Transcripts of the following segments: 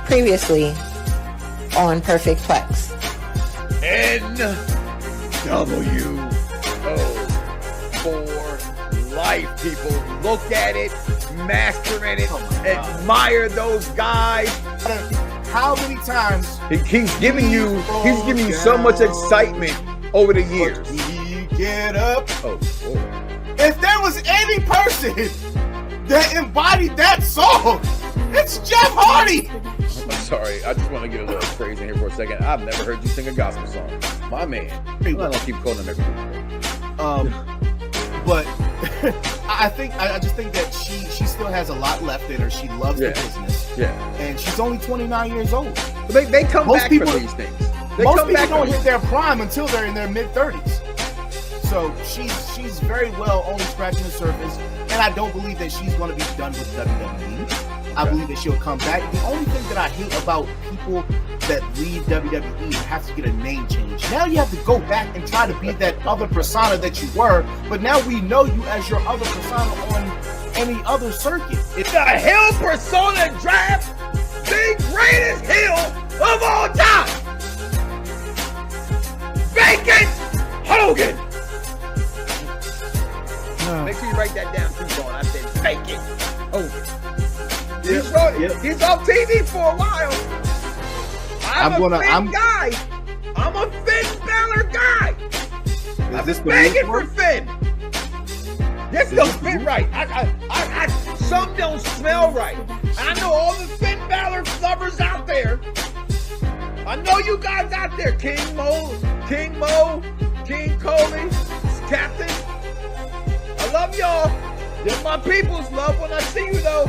previously on Perfect Plex. NWO for life, people. Look at it, master in it, admire those guys. How many times He's giving you so much excitement over the years. we get up? Oh, boy. If there was any person that embodied that song, it's Jeff Hardy. I'm sorry, I just want to get a little crazy in here for a second. I've never heard you sing a gospel song. My man. I'm not gonna keep calling him every week. But I just think that she still has a lot left in her. She loves the business. Yeah. And she's only 29 years old. But they come back for these things. Most people don't hit their prime until they're in their mid-30s. So she's very well only scratching the surface, and I don't believe that she's going to be done with WWE. I believe that she'll come back. The only thing that I hate about people that leave WWE and have to get a name change. Now you have to go back and try to be that other persona that you were, but now we know you as your other persona on any other circuit. It's the heel persona draft, the greatest heel of all time. Vacant Hogan. Make sure you write that down too, Vaughn. I said vacant Hogan. He's off TV for a while. I'm a Finn Balor guy. I've been begging for Finn. This don't fit right. I some don't smell right. I know all the Finn Balor lovers out there. I know you guys out there. King Mo, King Coley, Captain. I love y'all. You're my people's love when I see you though.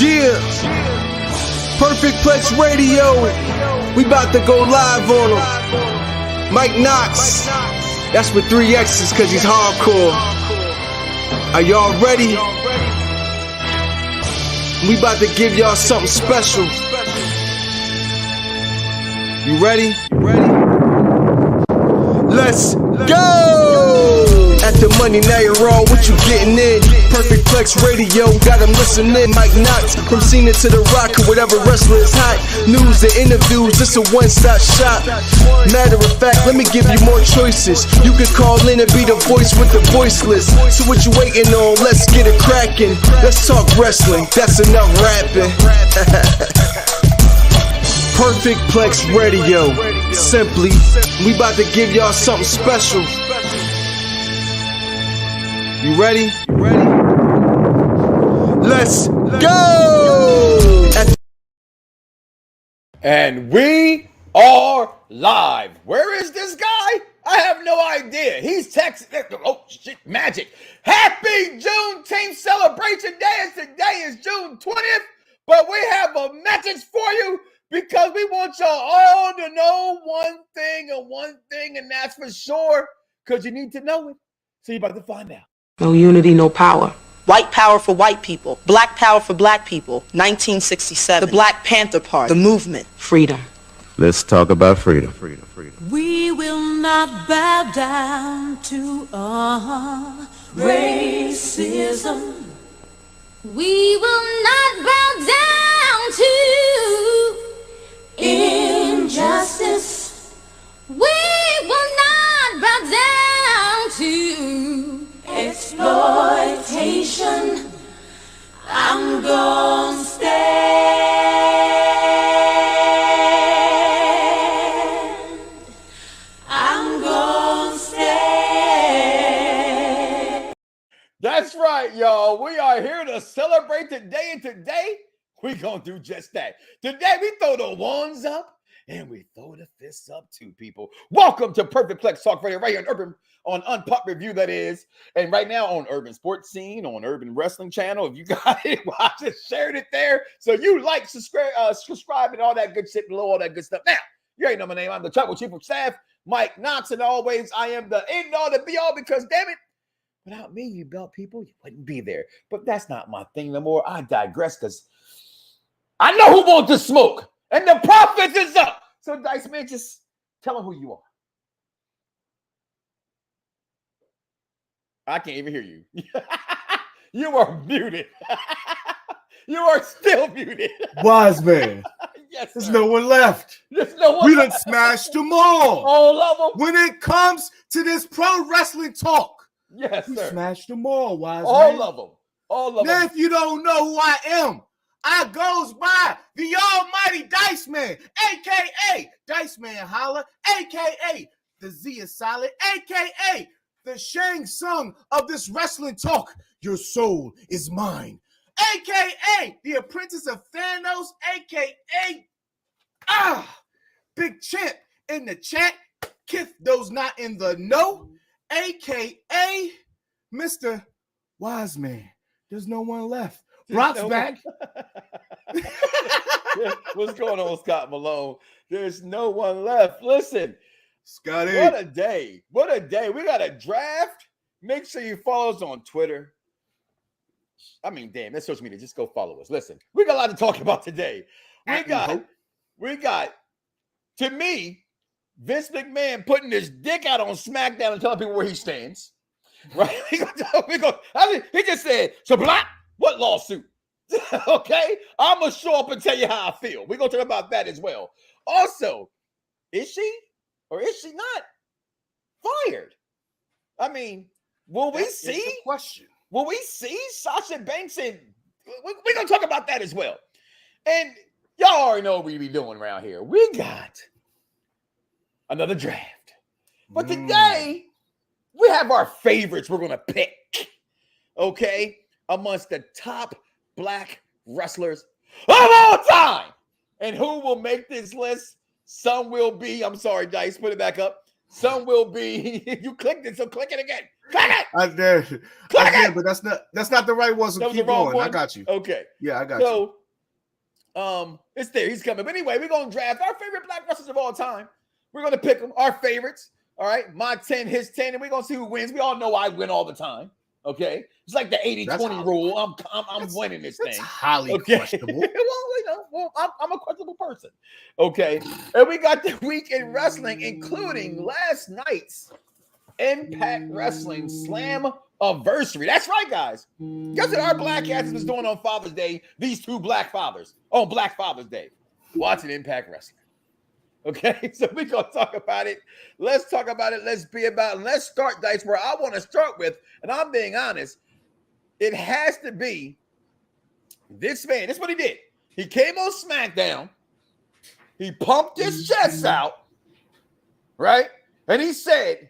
Yeah, Perfect Plex Radio. We about to go live on him. Mike Knoxxx. That's with 3 X's cause he's hardcore. Are y'all ready? We about to give y'all something special. You ready? Let's go! At the money, now you're all what you getting in. Perfect Plex Radio, got them listening. Mike Knoxxx, from Cena to The Rock, or whatever wrestler is hot. News and interviews, this a one-stop shop. Matter of fact, let me give you more choices. You can call in and be the voice with the voiceless. So what you waiting on? Let's get it cracking. Let's talk wrestling, that's enough rapping. Perfect Plex Radio. Simply, we about to give y'all something special. You ready? Let's go! And we are live. Where is this guy? I have no idea. He's texting. Oh, shit, magic. Happy Juneteenth celebration day. And today is June 20th. But we have a message for you because we want y'all all to know one thing, and that's for sure, because you need to know it. So you're about to find out. No unity, no power. White power for white people. Black power for black people. 1967. The Black Panther Party. The movement. Freedom. Let's talk about freedom. We will not bow down to racism. We will not bow down to injustice. We will not bow down to exploitation. I'm gonna stand. I'm gonna stand. That's right, y'all. We are here to celebrate today, and today we're gonna do just that. Today we throw the ones up and we throw the fists up too, people. Welcome to Perfect Plex Talk Radio right here on Urban, on Unpop Review, that is. And right now on Urban Sports Scene, on Urban Wrestling Channel. If you got it, well, I just shared it there. So you like, subscribe, and all that good shit below, all that good stuff. Now, you ain't know my name. I'm the Tribal Chief of Staff, Mike Knoxxx, and always I am the end all, the be all, because damn it, without me, you belt people, you wouldn't be there. But that's not my thing no more. I digress, because I know who wants to smoke. And the profit is up. So, Dice Man, just tell them who you are. I can't even hear you. You are muted. You are still muted. Wise man. Yes, There's sir. no one left. There's no one We done left. smashed them all. All of them. When it comes to this pro wrestling talk, Yes, we sir. smashed them all, wise All man. of them. All of Now, them. if you don't know who I am, I goes by the almighty Dice Man, a.k.a. Dice Man Holla, a.k.a. the Z is Solid, a.k.a. the Shang Tsung of this wrestling talk. Your soul is mine, a.k.a. the Apprentice of Thanos, a.k.a. Big Champ in the chat. Kith those not in the know, a.k.a. Mr. Wise Man. There's no one left. Brock's back. What's going on, Scott Malone? There's no one left. Listen, Scotty. what a day. What a day. We got a draft. Make sure you follow us on Twitter. I mean, damn, that's social media. Just go follow us. Listen, we got a lot to talk about today. We got, to me, Vince McMahon putting his dick out on SmackDown and telling people where he stands. Right? He just said, so black, what lawsuit? Okay? I'm going to show up and tell you how I feel. We're going to talk about that as well. Also, is she or is she not fired? I mean, will we see? Question. Will we see Sasha Banks? And we're going to talk about that as well. And y'all already know what we be doing around here. We got another draft. But today, we have our favorites we're going to pick, okay, amongst the top black wrestlers of all time. And who will make this list? Some will be, I'm sorry, Dice, put it back up. Some will be, you clicked it, so click it again. Click it! I did, but that's not the right one, so keep going. One? I got you. Okay. Yeah, I got you. So, it's there. He's coming. But anyway, we're going to draft our favorite black wrestlers of all time. We're going to pick them, our favorites. All right, my 10, his 10, and we're going to see who wins. We all know I win all the time. Okay? It's like the 80-20 rule. I'm winning this thing. It's highly Okay. questionable. I'm a questionable person. Okay. And we got the week in wrestling, including last night's Impact Wrestling Slammiversary. That's right, guys. Guess what our black asses was doing on Father's Day? These two black fathers on Black Father's Day, watching Impact Wrestling. Okay, so we're going to talk about it. Let's talk about it. Let's be about it. Let's start, Dice, where I want to start with, and I'm being honest, it has to be this man. This is what he did. He came on SmackDown. He pumped his chest out, right? And he said,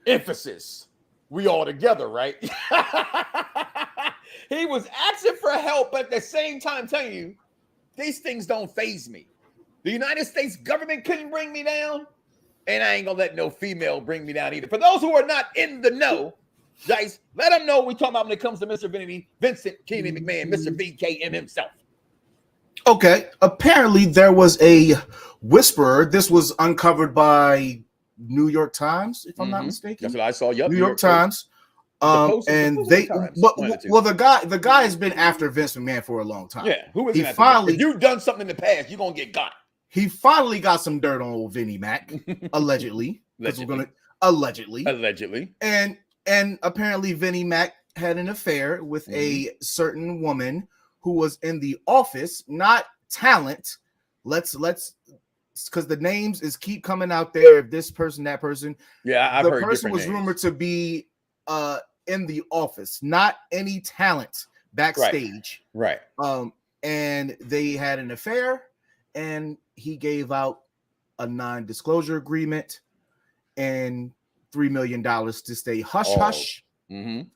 emphasis, we all together, right? He was asking for help, but at the same time telling you, these things don't faze me. The United States government couldn't bring me down, and I ain't gonna let no female bring me down either. For those who are not in the know, Dice, let them know what we're talking about when it comes to Mr. Vincent Kennedy McMahon, Mr. VKM himself. Okay. Apparently, there was a whisperer. This was uncovered by New York Times, if I'm not mistaken. That's what I saw. Yep, New York Times. And they, the guy has been after Vince McMahon for a long time. Yeah, who is he that? finally? If you've done something in the past, you're gonna get got. He finally got some dirt on old Vinnie Mac, allegedly. Allegedly. And apparently Vinnie Mac had an affair with a certain woman who was in the office, not talent. Let's because the names is keep coming out there. This person, that person. Yeah, I've heard the person was names. rumored to be in the office, not any talent backstage. Right. And they had an affair, and he gave out a non-disclosure agreement and $3 million to stay hush-hush, in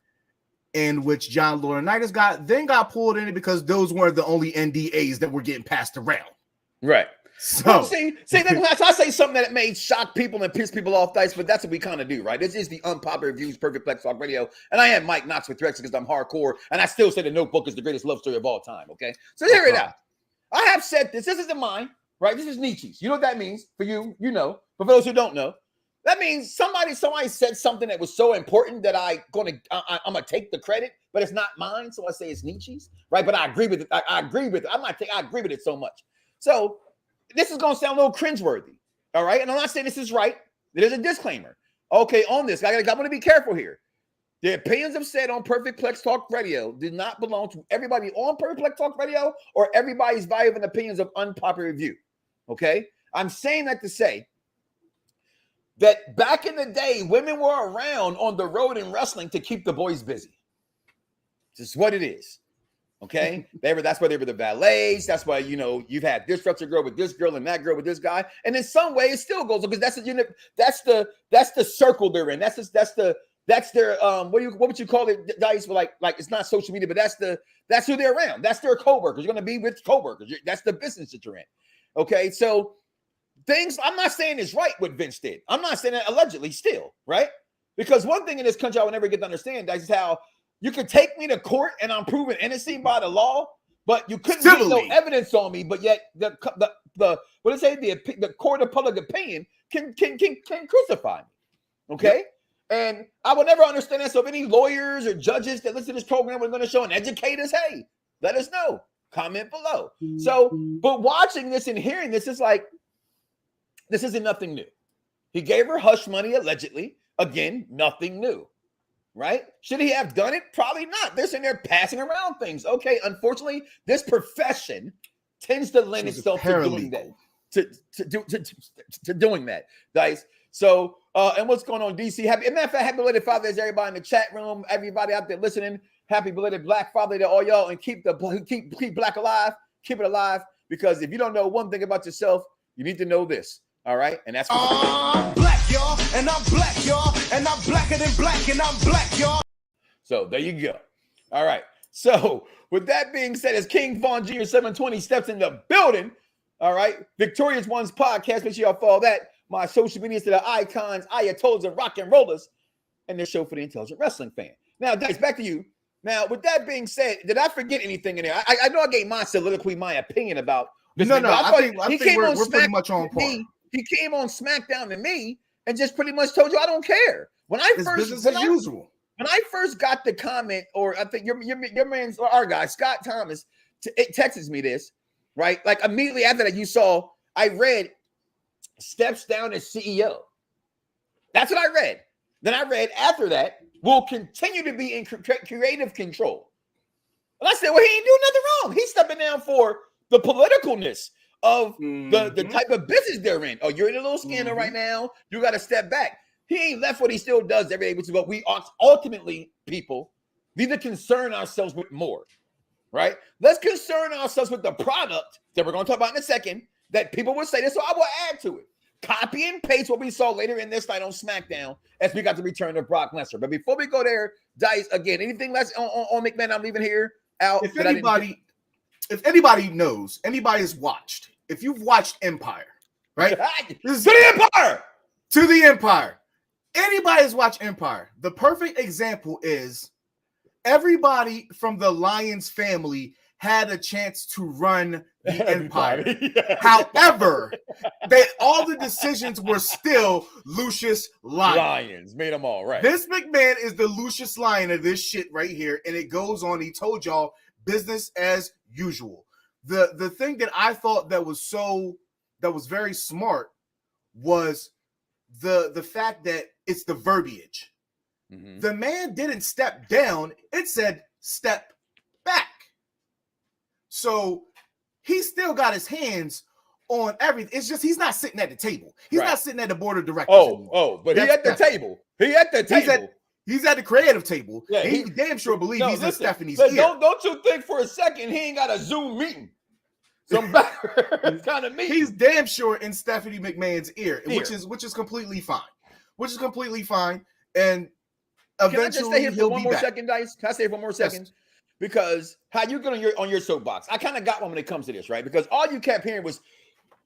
which John Laurinaitis got pulled in it because those weren't the only NDAs that were getting passed around. Right. So well, see, that's I say something that may shock people and piss people off, Dice, but that's what we kind of do, right? This is the Unpopular Reviews Perfect Plex Talk Radio, and I am Mike Knoxxx with Rex because I'm hardcore, and I still say The Notebook is the greatest love story of all time, okay? So hear it out. I have said this. This isn't mine, right? This is Nietzsche's. You know what that means? For you, you know. But for those who don't know, that means somebody said something that was so important that I'm gonna take the credit, but it's not mine, so I say it's Nietzsche's, right? But I agree with it. I agree with it. I agree with it so much. So this is going to sound a little cringeworthy, all right? And I'm not saying this is right. There's a disclaimer. Okay, on this, I'm going to be careful here. The opinions of said on Perfect Plex Talk Radio do not belong to everybody on Perfect Plex Talk Radio or everybody's value and opinions of unpopular review. Okay? I'm saying that to say that back in the day, women were around on the road in wrestling to keep the boys busy. This is what it is. Okay, that's why they were the valets. That's why, you know, you've had this structure girl with this girl and that girl with this guy, and in some way it still goes because that's the circle they're in. That's their what would you call it, guys? Like it's not social media, but that's who they're around. That's their coworkers. You're gonna be with coworkers. That's the business that you're in. Okay, so things. I'm not saying it's right what Vince did. I'm not saying that allegedly still, right? Because one thing in this country I will never get to understand, guys, is how you could take me to court and I'm proven innocent by the law, but you couldn't get no evidence on me. But yet the what is it? The court of public opinion can crucify me. Okay, and I will never understand that. So if any lawyers or judges that listen to this program are going to show and educate us, hey, let us know. Comment below. So, but watching this and hearing this is like, this isn't nothing new. He gave her hush money allegedly. Again, nothing new. Right? Should he have done it? Probably not. They're sitting there passing around things. Okay, unfortunately, this profession tends to lend itself to doing that. To doing that, guys. So, and what's going on, DC? Happy belated Father's Day, everybody in the chat room, everybody out there listening. Happy belated Black Father to all y'all, and keep Black alive. Keep it alive, because if you don't know one thing about yourself, you need to know this. All right, and that's I'm black, y'all, and I'm black, y'all, and I'm blacker than black, and I'm black, y'all. So there you go. All right. So with that being said, as King Von Jr. 720 steps in the building, all right, Victorious Ones podcast. Make sure y'all follow that. My social medias to the icons, ayatollahs, and rock and rollers, and this show for the intelligent wrestling fan. Now, Dice, back to you. Now, with that being said, did I forget anything in there? I know I gave my soliloquy, my opinion about this. No, I think we're pretty much on par. He came on SmackDown to me and just pretty much told you I don't care. When I first got the comment, or I think your man's or our guy Scott Thomas texted me this, right? Like immediately after that, you saw I read steps down as CEO. That's what I read. Then I read after that will continue to be in creative control. And I said, well, he ain't doing nothing wrong. He's stepping down for the politicalness of the type of business they're in. Oh, you're in a little scandal right now. You got to step back. He ain't left what he still does every day, which is what we ultimately, people, need to concern ourselves with more, right? Let's concern ourselves with the product that we're going to talk about in a second that people will say this, so I will add to it. Copy and paste what we saw later in this night on SmackDown as we got the return of Brock Lesnar. But before we go there, Dice, again, anything less on McMahon I'm leaving here out? If anybody knows, anybody has watched, if you've watched Empire, right? To the Empire. Anybody has watched Empire. The perfect example is everybody from the Lions family had a chance to run the Empire. However, all the decisions were still Lucius Lions made them all right. This McMahon is the Lucius Lion of this shit right here, and it goes on. He told y'all business as usual. The thing that I thought that was very smart was the fact that it's the verbiage. Mm-hmm. The man didn't step down; it said step back. So he still got his hands on everything. It's just he's not sitting at the table. He's not sitting at the board of directors. But he's at the table. He's at the table. He's at the creative table. Yeah, he damn sure believes he's in Stephanie's ear. Don't you think for a second he ain't got a Zoom meeting? Some kind of meeting. He's damn sure in Stephanie McMahon's ear, which is completely fine. And eventually can I just stay here for one more back. second, Dice? Can I stay for one more second? Yes. Because how you get on your soapbox? I kind of got one when it comes to this, right? Because all you kept hearing was,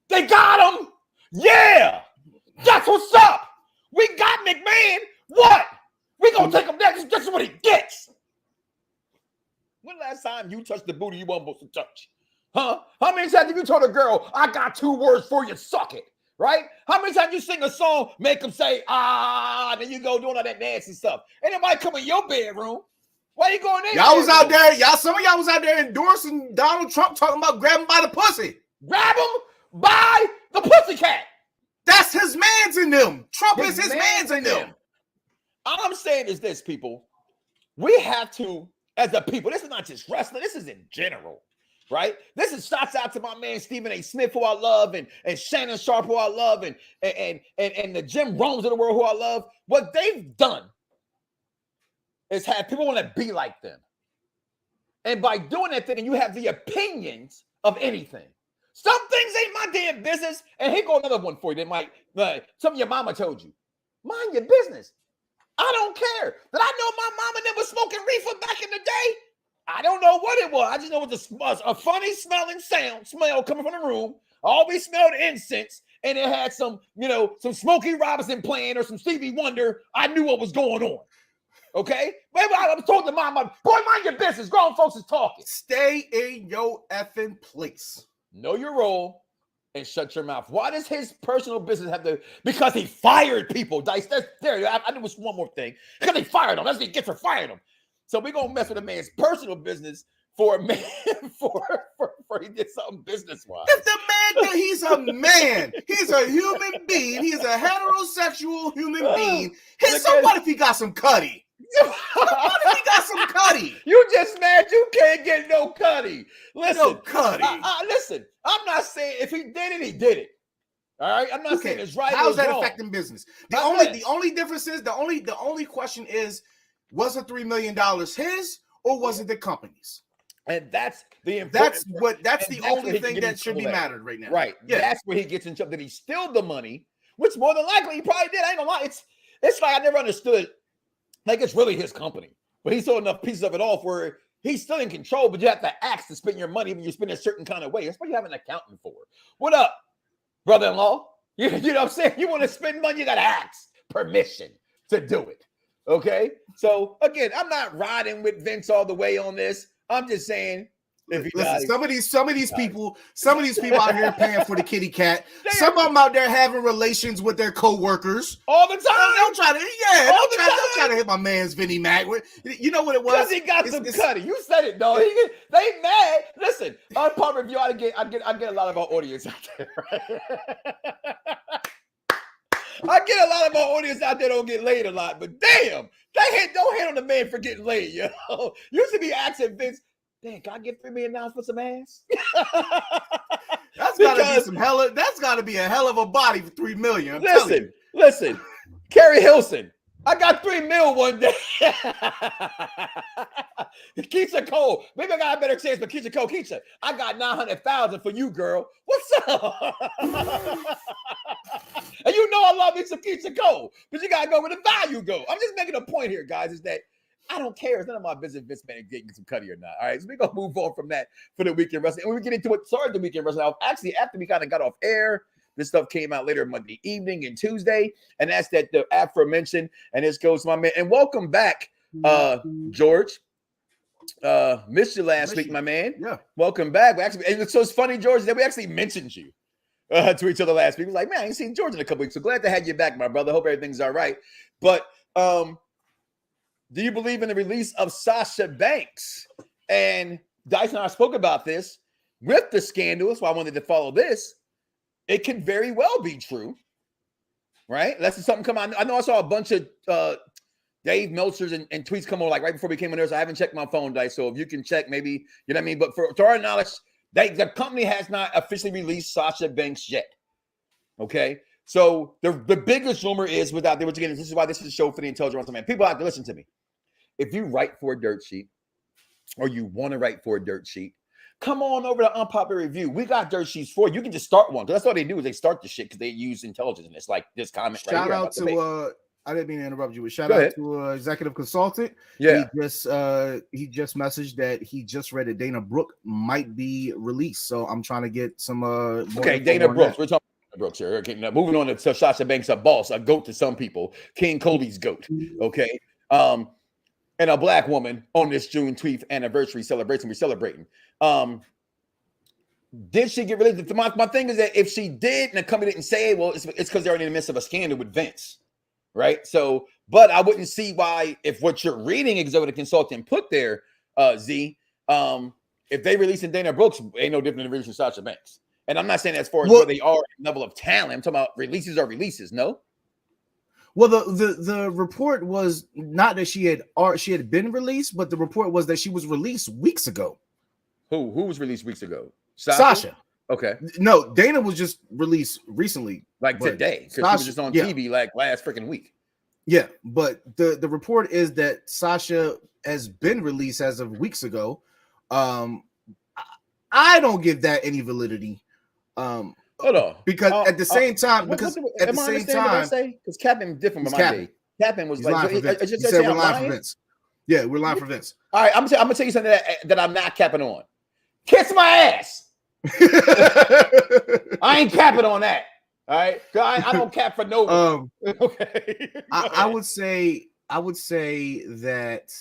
they got him. Yeah, that's what's up. We got McMahon. What? We gonna take him next. That's what he gets. When last time you touched the booty you weren't supposed to touch? Huh? How many times have you told a girl, I got 2 words for you, suck it? Right? How many times you sing a song, make them say, then you go doing all that nasty stuff. And it might come in your bedroom. Why you going in? Y'all was out there. Some of y'all was out there endorsing Donald Trump, talking about grab him by the pussy. Grab him by the pussycat. That's his mans in them. Trump is his mans in them. All I'm saying is this, people. we have to, as a people, this is not just wrestling, this is in general, right? This is shouts out to my man Stephen A. Smith, who I love, and Shannon Sharp, who I love, and the Jim Romes of the world, who I love. What they've done is have people want to be like them. And by doing that thing, you have the opinions of anything. Some things ain't my damn business. And here go another one for you that might, some of your mama told you. Mind your business. I don't care. Did I know my mama never smoking reefer back in the day? I don't know what it was. I just know it was a funny smelling smell coming from the room. I always smelled incense. And it had some, some Smokey Robinson playing or some Stevie Wonder. I knew what was going on. Okay? Maybe I was talking to mama, boy, mind your business. Grown folks is talking. Stay in your effing place. Know your role and shut your mouth. Why does his personal business have to? Because he fired people, Dice. I knew was one more thing. Because he fired him. That's what he gets for firing him. So we're gonna mess with a man's personal business for a man for he did something business-wise. If the man, he's a man, he's a human being, he's a heterosexual human being. What if he got some cutty? What if he got some cutty? You just mad you can't get no cutty. Listen, no cutty. Listen, I'm not saying if he did it, he did it. All right, I'm not saying it's right. How's that wrong. affecting business? The only difference is the only question is, was the $3 million his or was it the company's? And that's the that's the only thing that should be mattered right now. Right. Yeah. That's where he gets in trouble. That he stole the money, which more than likely he probably did. I ain't gonna lie. It's like I never understood. Like it's really his company, but he sold enough pieces of it off where he's still in control. But you have to ask to spend your money when you spend a certain kind of way. That's what you have an accountant for. What up, brother-in-law? You know what I'm saying? You want to spend money, you gotta ask permission to do it. Okay. So again, I'm not riding with Vince all the way on this. I'm just saying, some of these people out here paying for the kitty cat. Some of them out there having relations with their co-workers all the time. Don't try to hit my man's Vinnie Mac. You know what it was? Because he got some cutty. You said it, though. They mad. Listen, Unpopular Review. I get a lot of our audience out there. Right? I get a lot of our audience out there don't get laid a lot, but damn, don't hate on the man for getting laid, yo. Used to be asking Vince, damn, can I get $3 million for some ass? That's gotta be a hell of a body for $3 million. Listen, Kerry Hilson. I got $3 million one day. Keisha Cole. Maybe I got a better chance, but Keisha Cole, I got $900,000 for you, girl. What's up? And you know I love me some Keisha Cole, but you gotta go where the value go. I'm just making a point here, guys, is that I don't care. It's none of my business, Vince Man, getting some cutty or not. All right, so we're gonna move on from that for the weekend wrestling. And when we get into what started the weekend wrestling, actually after we kind of got off air. This stuff came out later Monday evening and Tuesday, and that's that the aforementioned. And this goes to my man. And welcome back, George. Missed you last week, my man. Yeah, welcome back. So it's funny, George, that we actually mentioned you to each other last week. We was like, man, I ain't seen George in a couple weeks. So glad to have you back, my brother. Hope everything's all right. But do you believe in the release of Sasha Banks? And Dyson and I spoke about this with the scandal. That's why I wanted to follow this. It can very well be true, right? Let's see something come out. I know I saw a bunch of Dave Meltzers and tweets come on like right before we came in there, so I haven't checked my phone, Dice. So if you can check, maybe, you know what I mean? But to our knowledge, the company has not officially released Sasha Banks yet, okay? So the biggest rumor is without there, which again, this is why this is a show for the intelligent man. People have to listen to me. If you write for a dirt sheet or you want to write for a dirt sheet, come on over to Unpopular Review. We got dirt sheets for you. You can just start one. Because that's all they do is they start the shit because they use intelligence in this. Like this comment shout right out here. to I didn't mean to interrupt you, but shout out to executive consultant. Yeah. He just messaged that he just read that Dana Brooke might be released. So I'm trying to get some okay, Dana Brooks. We're talking about Dana Brooks here. Okay, now moving on to Sasha Banks, a boss, a goat to some people. King Cody's goat. Okay. And a black woman on this Juneteenth anniversary celebration. We're celebrating. Did she get released? My thing is that if she did and the company didn't say, well, it's because they're in the midst of a scandal with Vince, right? So, but I wouldn't see why, if what you're reading executive consultant put there, Z, if they releasing Dana Brooks, ain't no different than releasing Sasha Banks. And I'm not saying as far as where they are level of talent. I'm talking about releases are releases, no? Well, the report was not that she had been released, but the report was that she was released weeks ago. Who was released weeks ago? Sasha. Okay. No, Dana was just released recently, like today, because she was just on TV like last freaking week. Yeah, but the report is that Sasha has been released as of weeks ago. I don't give that any validity. Hold on, because at the same time, because Captain different from my day. Captain was like, he said we're lying for Vince. Yeah, we're lying for Vince. All right, I'm gonna tell you something that I'm not capping on. Kiss my ass. I ain't capping on that. All right, I don't cap for no. Okay. I would say that.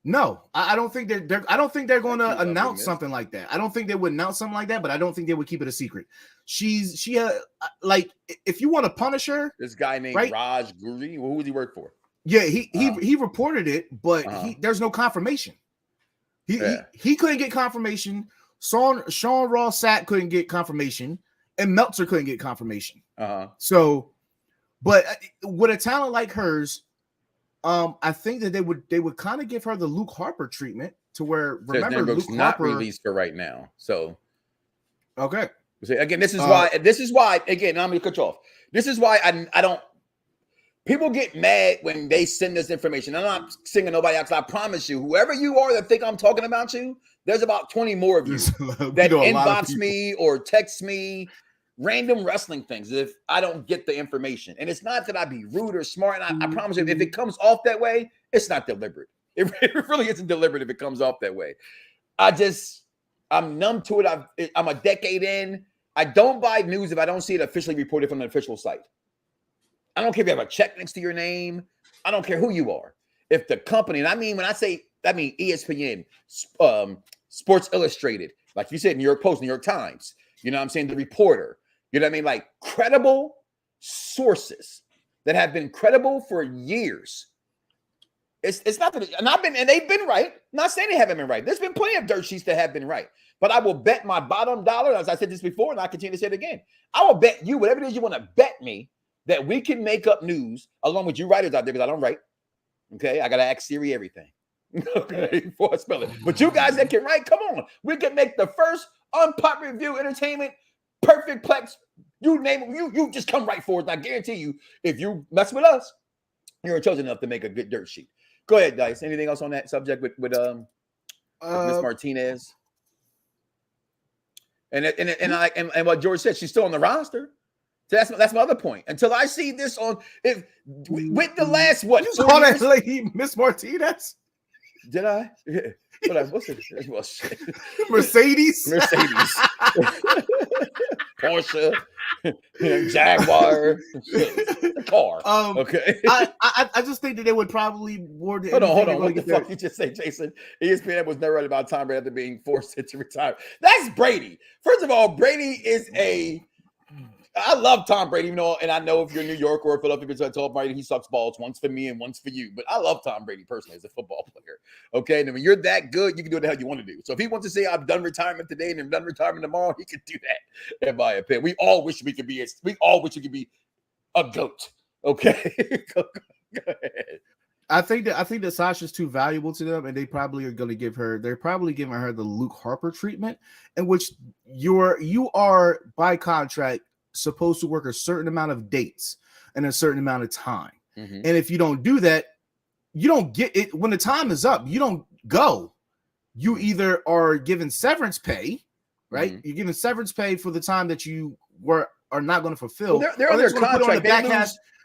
No, I don't think I don't think they're going to announce something like that. I don't think they would announce something like that, but I don't think they would keep it a secret. She like, if you want to punish her, this guy named Raj Guri, who would he work for? Yeah, he reported it, but there's no confirmation. He couldn't get confirmation. Sean Ross Sapp couldn't get confirmation, and Meltzer couldn't get confirmation. So, but with a talent like hers, I think that they would kind of give her the Luke Harper treatment, to where, remember, Luke not Harper released for right now. So okay, again, this is why again, I'm gonna cut you off. This is why I don't. People get mad when they send us information. I'm not singing nobody out, because I promise you, whoever you are that think I'm talking about you, there's about 20 more of you that inbox me or text me random wrestling things if I don't get the information. And it's not that I be rude or smart. And I promise you, if it comes off that way, it's not deliberate. It really isn't deliberate if it comes off that way. I'm numb to it. I'm a decade in. I don't buy news if I don't see it officially reported from an official site. I don't care if you have a check next to your name. I don't care who you are. If the company, and I mean ESPN, Sports Illustrated, like you said, New York Post, New York Times, you know what I'm saying? The Reporter, you know what I mean? Like, credible sources that have been credible for years. It's not that, and they've been right. I'm not saying they haven't been right. There's been plenty of dirt sheets that have been right. But I will bet my bottom dollar, as I said this before, and I continue to say it again. I will bet you, whatever it is you want to bet me, that we can make up news along with you writers out there, because I don't write. Okay, I gotta ask Siri everything. Okay, before I spell it. But you guys that can write, come on, we can make the first unpopular review entertainment perfect Plex. You name it, you just come right forward. And I guarantee you, if you mess with us, you're chosen enough to make a good dirt sheet. Go ahead, Dice. Anything else on that subject with Miss Martinez? And what George said, she's still on the roster. So that's my other point. Until I see this with the last what? You call that lady Miss Martinez? Did I? What's it? Well, shit. Mercedes. Porsche. Jaguar. The car. Okay. I just think that they would probably more than hold on. What the fuck you just say, Jason? ESPN was never right about Tom Brady after being forced to retire. That's Brady. First of all, Brady is I love Tom Brady, and I know if you're in New York or Philadelphia, I told Brady he sucks balls, once for me and once for you. But I love Tom Brady personally as a football player. Okay, and when you're that good, you can do what the hell you want to do. So if he wants to say I'm done retirement today and I'm done retirement tomorrow, he can do that. In my opinion, we all wish we could be a goat. Okay, go ahead. I think that Sasha's too valuable to them, and they probably are going to give her. They're probably giving her the Luke Harper treatment, in which you are by contract supposed to work a certain amount of dates and a certain amount of time. And if you don't do that, you don't get it. When the time is up, you don't go. You either are given severance pay, right? You're given severance pay for the time that you are not going to fulfill. Well, they're on their contract.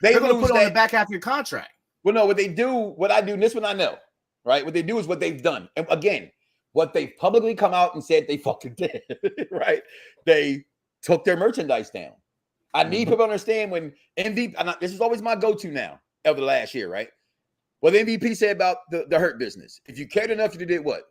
They're going to put it on the back half of your contract. Well, no, what I do, and this one I know, right? What they do is what they've done. And again, what they've publicly come out and said they fucking did, right? They took their merchandise down. I need people to understand when MVP, this is always my go-to now over the last year, right? What the MVP said about the Hurt business. If you cared enough, you did what?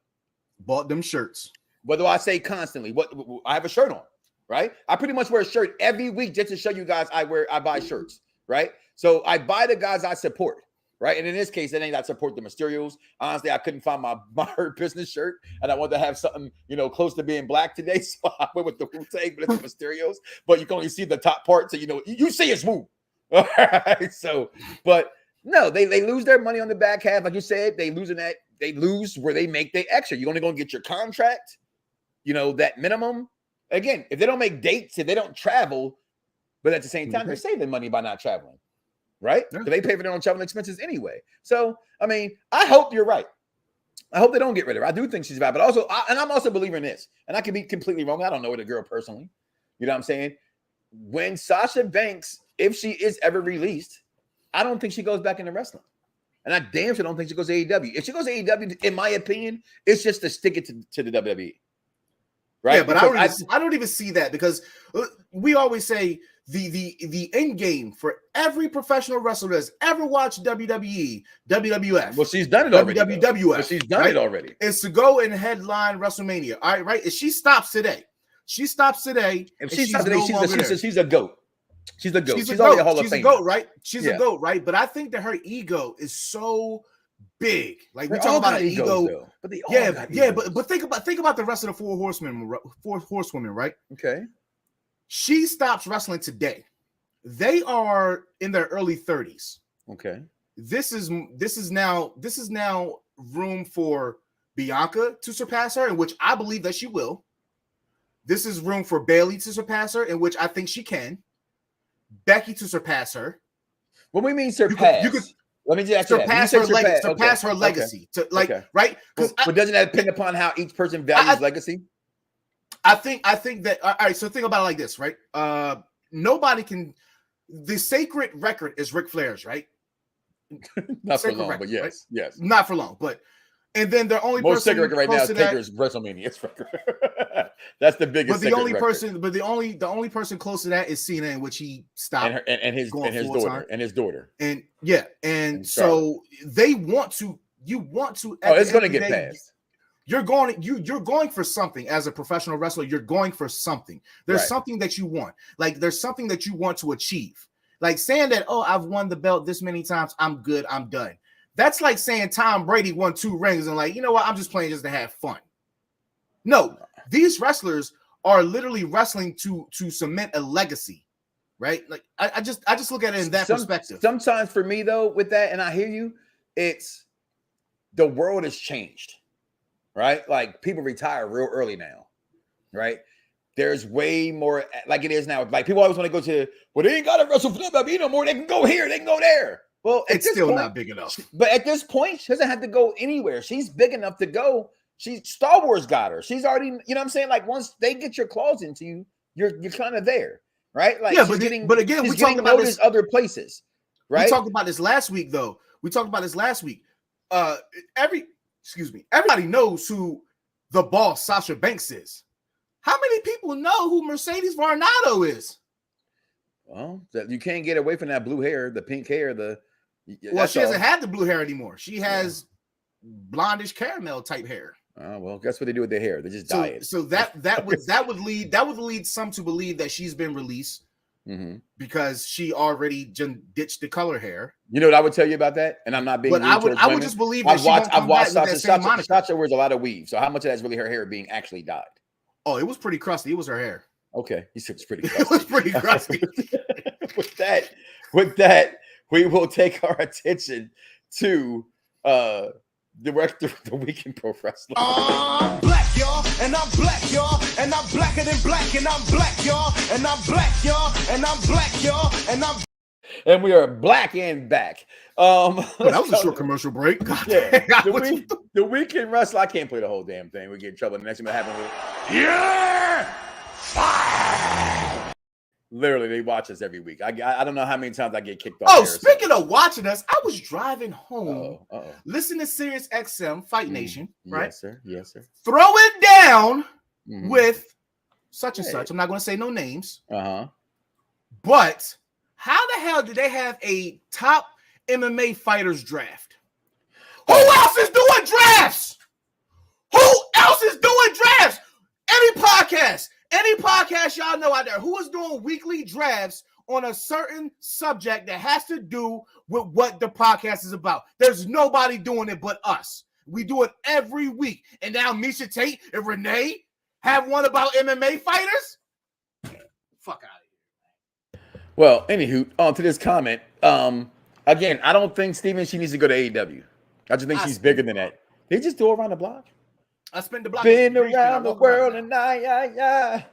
Bought them shirts. What do I say constantly? What I have a shirt on, right? I pretty much wear a shirt every week just to show you guys I buy shirts, right? So I buy the guys I support, right? And in this case, it ain't I support the Mysterios. Honestly, I couldn't find my Hurt Business shirt, and I wanted to have something, close to being black today, so I went with the Wu-Tang, but it's the Mysterios. But you can only see the top part, so you see it's Wu. All right, so, but no, they lose their money on the back half, like you said. They lose where they make their extra. You're only going to get your contract, that minimum. Again, if they don't make dates, if they don't travel, but at the same time, they're saving money by not traveling, right? Yeah. So they pay for their own travel expenses anyway. So, I mean, I hope you're right. I hope they don't get rid of her. I do think she's bad, but also, I'm also a believer in this, and I can be completely wrong. I don't know the girl personally. You know what I'm saying? When Sasha Banks, if she is ever released, I don't think she goes back into wrestling. And I damn sure don't think she goes to AEW. If she goes to AEW, in my opinion, it's just to stick it to the WWE. Right? Yeah, but I don't even see that, because we always say the end game for every professional wrestler that's ever watched WWE, WWF. Well, she's done it already. WWF. But she's done it already. Is to go and headline WrestleMania. All right, right? If she stops today. If she stops today, she's a GOAT. She's a GOAT. She's already a Hall of Famer. She's a GOAT, right? She's a GOAT, right? But I think that her ego is so big. Like, we talk about an ego. But but think about the rest of the four horsewomen, right? Okay. She stops wrestling today. They are in their early 30s. Okay. This is now room for Bianca to surpass her, in which I believe that she will. This is room for Bayley to surpass her, in which I think she can. Becky to surpass her. What we mean surpass? You could let me just surpass her legacy. Surpass her legacy. Right? Because but doesn't that depend upon how each person values legacy? I think that. All right. So think about it like this, right? Nobody can. The sacred record is Ric Flair's, right? Not for long, but yes, right? Yes. Not for long, but. And then the only most person sacred right now is Taker's WrestleMania. That's the biggest. But the only person, the only person close to that is Cena, in which he stopped, and his daughter, and yeah, and so they want to. You want to? Oh, it's going to get passed. You're going for something as a professional wrestler. You're going for something. There's something that you want. Like, there's something that you want to achieve. Like saying that, oh, I've won the belt this many times, I'm good, I'm done. That's like saying Tom Brady won 2 rings and like, you know what, I'm just playing just to have fun. No, these wrestlers are literally wrestling to cement a legacy, right? Like I just look at it in that perspective. Sometimes for me though, with that, and I hear you, it's the world has changed, right? Like people retire real early now, right? There's way more like it is now. Like people always want to go to, well, they ain't got to wrestle for WWE no more. They can go here, they can go there. Well, it's still not big enough. But at this point, she doesn't have to go anywhere. She's big enough to go. Star Wars got her. She's already, you know what I'm saying? Like once they get your claws into you, you're kind of there, right? Like yeah, but again, we talked about this other places, right? We talked about this last week, though. Everybody knows who the boss Sasha Banks is. How many people know who Mercedes Varnado is? Well, you can't get away from that blue hair, the pink hair, well, she doesn't have the blue hair anymore. She has blondish caramel type hair. Well, guess what they do with their hair? They just dye it. So that would lead some to believe that she's been released because she already ditched the color hair. You know what I would tell you about that? And I'm not being. But I would just believe that I've watched Sasha wears a lot of weave. So how much of that's really her hair being actually dyed? Oh, it was pretty crusty. It was her hair. Okay, he said it's pretty crusty. It was pretty crusty. With that, we will take our attention to director of the week in pro wrestling. I'm black, y'all, and I'm black, y'all, and I'm blacker than black, and I'm black, y'all, and I'm black, y'all, and I'm black, y'all, and I'm. And we are black and back. That was a short commercial break. The week in wrestling. I can't play the whole damn thing. We get in trouble. The next thing that happened was literally they watch us every week. I don't know how many times I get kicked off. Oh, speaking of watching us, I was driving home, listening to Sirius XM Fight Nation, right? Yes, sir. Throw it down with such and such. I'm not going to say no names. But how the hell do they have a top MMA fighters draft? Who else is doing drafts? Who else is doing drafts? Any podcast y'all know out there who is doing weekly drafts on a certain subject that has to do with what the podcast is about. There's nobody doing it but us. We do it every week. And now Misha Tate and Renee have one about MMA fighters? Fuck out of here. Well, anywho, on to this comment. Again, I don't think Steven, she needs to go to AEW. I just think she's bigger than that. They just do around the block. I spent the block. Been around the world and I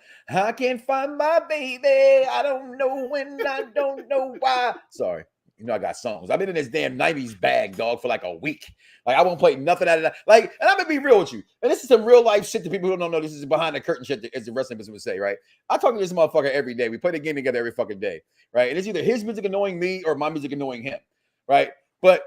can't find my baby. I don't know when, I don't know why. Sorry. You know I got songs. I've been in this damn 90s bag, dog, for like a week. Like, I won't play nothing out of that. Like, and I'm going to be real with you. And this is some real life shit that people who don't know. This is behind the curtain shit, as the wrestling business would say, right? I talk to this motherfucker every day. We play the game together every fucking day, right? And it's either his music annoying me or my music annoying him, right? But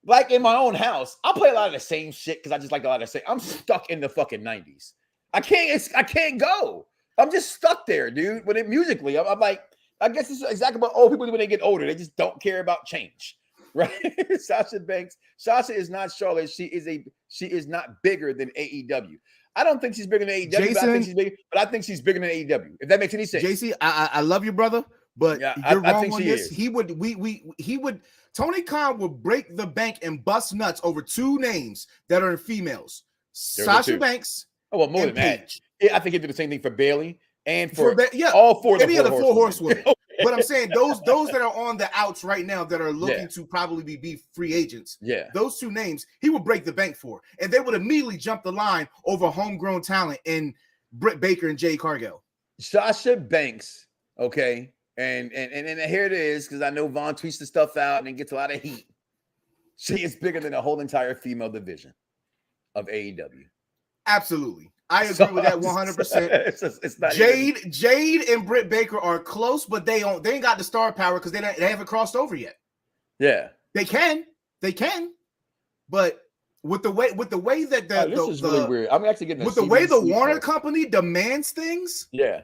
like in my own house, I play a lot of the same shit because I just like a lot of the same. I'm stuck in the fucking 90s. I can't go. I'm just stuck there, dude. But musically, I'm like, I guess this is exactly what old people do when they get older. They just don't care about change, right? Sasha Banks. Sasha is not Charlotte. She is not bigger than AEW. I don't think she's bigger than AEW. Jason, I think she's bigger than AEW. If that makes any sense. JC, I love you, brother, but yeah, you're I wrong think on she this. is. He would. Tony Khan would break the bank and bust nuts over two names that are females: Sasha Banks. Oh well, more than that. Yeah, I think he'd do the same thing for Bailey and for all four of the four horsewomen. But I'm saying those that are on the outs right now that are looking to probably be free agents. Yeah, those two names he would break the bank for, and they would immediately jump the line over homegrown talent in Britt Baker and Jade Cargill. Sasha Banks, okay, and here it is because I know Vaughn tweets the stuff out and gets a lot of heat. She is bigger than the whole entire female division of AEW. Absolutely. I agree with that 100%. It's not Jade and Britt Baker are close, but they ain't got the star power because they haven't crossed over yet. Yeah, they can, but with the way that this is really weird. I'm actually getting with the way the Warner Company demands things. Yeah,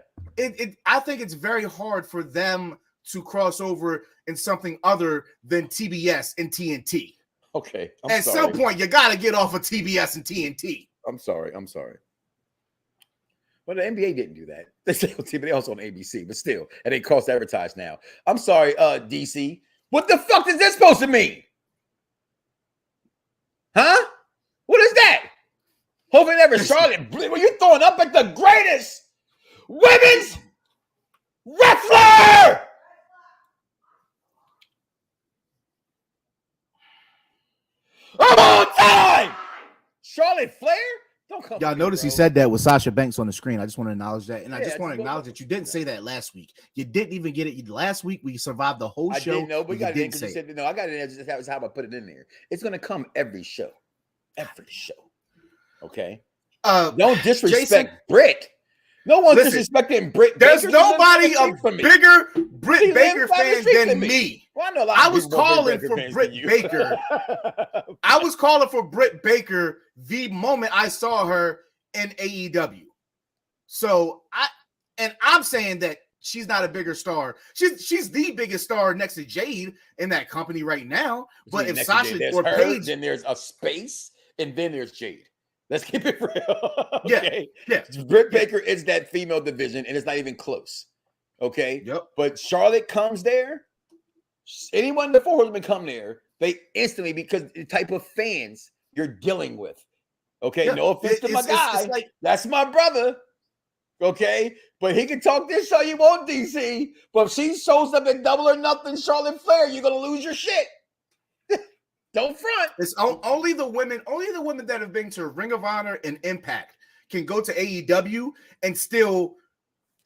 I think it's very hard for them to cross over in something other than TBS and TNT. Okay, at some point you got to get off of TBS and TNT. I'm sorry. Well, the NBA didn't do that. They say on TV, they also on ABC, but still, and they cost advertise now. I'm sorry, DC. What the fuck is this supposed to mean? Huh? What is that? Hopefully never Charlotte. Were you throwing up at the greatest women's wrestler? I'm on time. Charlotte Flair? Don't come. Y'all notice he said that with Sasha Banks on the screen. I just want to acknowledge that. And I just want to acknowledge that you didn't say that last week. You didn't even get it. Last week, we survived the whole show. I didn't know, but you got it in because you said, no, I got it in. That was how I put it in there. It's going to come every show. Every show. Okay? Don't disrespect Jason, Britt. No one's disrespecting Britt. There's nobody a bigger Britt Baker fan than me. Well, I know a lot I was calling for Britt Baker. I was calling for Britt Baker the moment I saw her in AEW. So I'm saying that she's not a bigger star. She's the biggest star next to Jade in that company right now. But if Sasha or Paige, then there's a space, and then there's Jade. Let's keep it real. Okay. Yeah. Britt Baker is that female division, and it's not even close. Okay. Yep. But Charlotte comes there. Anyone in the four horsemen come there, they instantly, because the type of fans you're dealing with. Okay. Yeah. No offense to my guy. That's my brother. Okay. But he can talk this show you want, DC. But if she shows up in Double or Nothing, Charlotte Flair, you're gonna lose your shit. Don't front. It's only the women that have been to Ring of Honor and Impact can go to AEW and still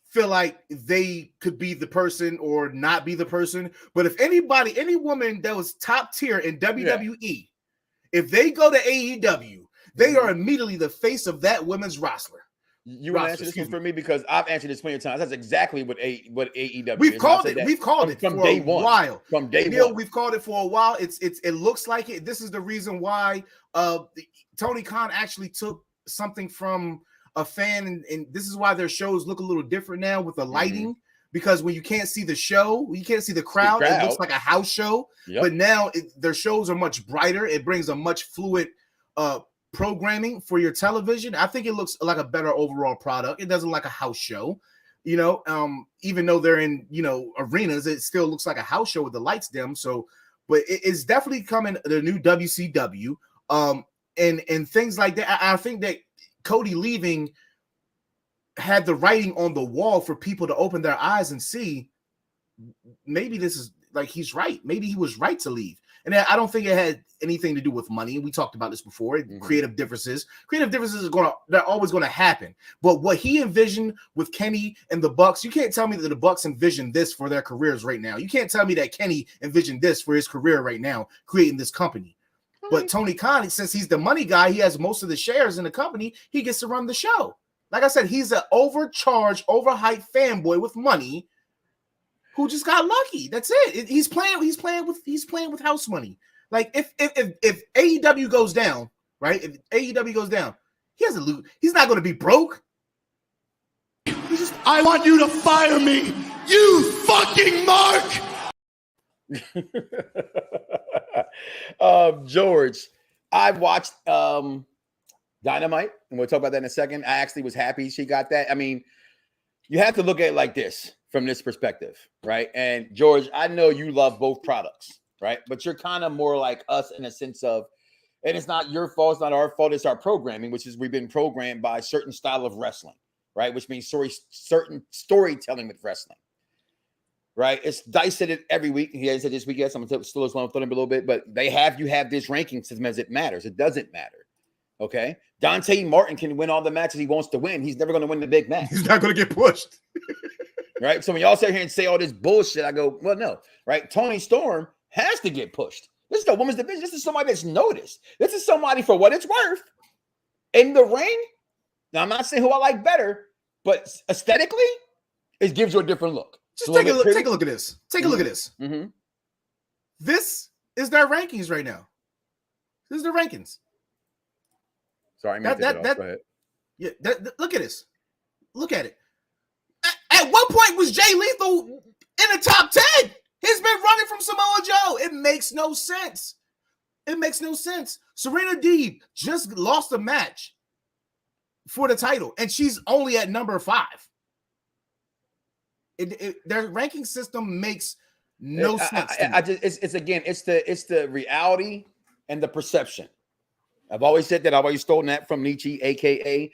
feel like they could be the person or not be the person. But if any woman that was top tier in WWE, if they go to AEW, they are immediately the face of that women's roster. You want to answer this one for me because I've answered this plenty of times. That's exactly what AEW. We've called it from for day a one. while. From day one, we've called it for a while. It looks like it. This is the reason why Tony Khan actually took something from a fan, and this is why their shows look a little different now with the lighting. Because when you can't see the show, you can't see the crowd. It looks like a house show. Yep. But now their shows are much brighter. It brings a much fluid programming for your television. I think it looks like a better overall product. It doesn't look like a house show. You know, even though they're in, you know, arenas, it still looks like a house show with the lights dim. So, but it's definitely coming, the new WCW, and things like that. I think that Cody leaving had the writing on the wall for people to open their eyes and see maybe this is like, he's right. Maybe he was right to leave. And I don't think it had anything to do with money. We talked about this before. Creative differences they're always going to happen. But what he envisioned with Kenny and the Bucks, you can't tell me that the Bucks envisioned this for their careers right now. You can't tell me that Kenny envisioned this for his career right now, creating this company. But Tony Khan, since he's the money guy, he has most of the shares in the company. He gets to run the show. Like I said, he's an overcharged, overhyped fanboy with money who just got lucky. That's it. He's playing with house money. Like if AEW goes down, right? If AEW goes down, he has to lose. He's not going to be broke. I want you to fire me, you fucking Mark. George, I watched Dynamite, and we'll talk about that in a second. I actually was happy she got that. I mean, you have to look at it like this, from this perspective, right? And George, I know you love both products, right? But you're kind of more like us in a sense of, and it's not your fault, it's not our fault, it's our programming, which is we've been programmed by a certain style of wrestling, right? Which means certain storytelling with wrestling, right? It's diced it every week. He has it this week. Yes, I'm going to still slow him a little bit, but you have this ranking system as it matters. It doesn't matter. Okay, Dante Martin can win all the matches he wants to win. He's never going to win the big match. He's not going to get pushed. Right? So when y'all sit here and say all this bullshit, I go, well, no. Right? Tony Storm has to get pushed. This is a woman's division. This is somebody that's noticed. This is somebody, for what it's worth, in the ring. Now, I'm not saying who I like better, but aesthetically, it gives you a different look. Just take a look at this. Take a look at this. Mm-hmm. This is their rankings right now. This is their rankings. Sorry, I Go ahead. Yeah, look at this. Look at it. At what point was Jay Lethal in the top 10? He's been running from Samoa Joe. It makes no sense. It makes no sense. Serena Deeb just lost a match for the title, and she's only at number 5. Their ranking system makes no sense. It's the reality and the perception. I've always said that. I've always stolen that from Nietzsche, aka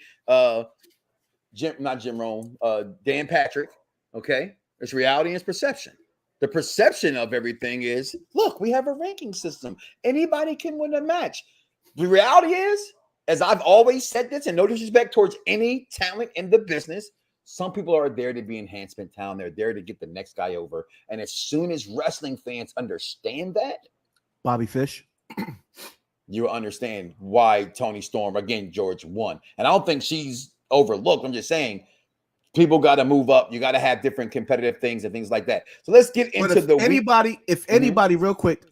Jim Rome, Dan Patrick. Okay, it's reality and it's perception. The perception of everything is, look, we have a ranking system. Anybody can win a match. The reality is, as I've always said this, and no disrespect towards any talent in the business, some people are there to be enhancement talent. They're there to get the next guy over. And as soon as wrestling fans understand that, Bobby Fish, you understand why Tony Storm, again, George, won. And I don't think she's overlooked. I'm just saying people got to move up. You got to have different competitive things and things like that. So let's get into anybody real quick,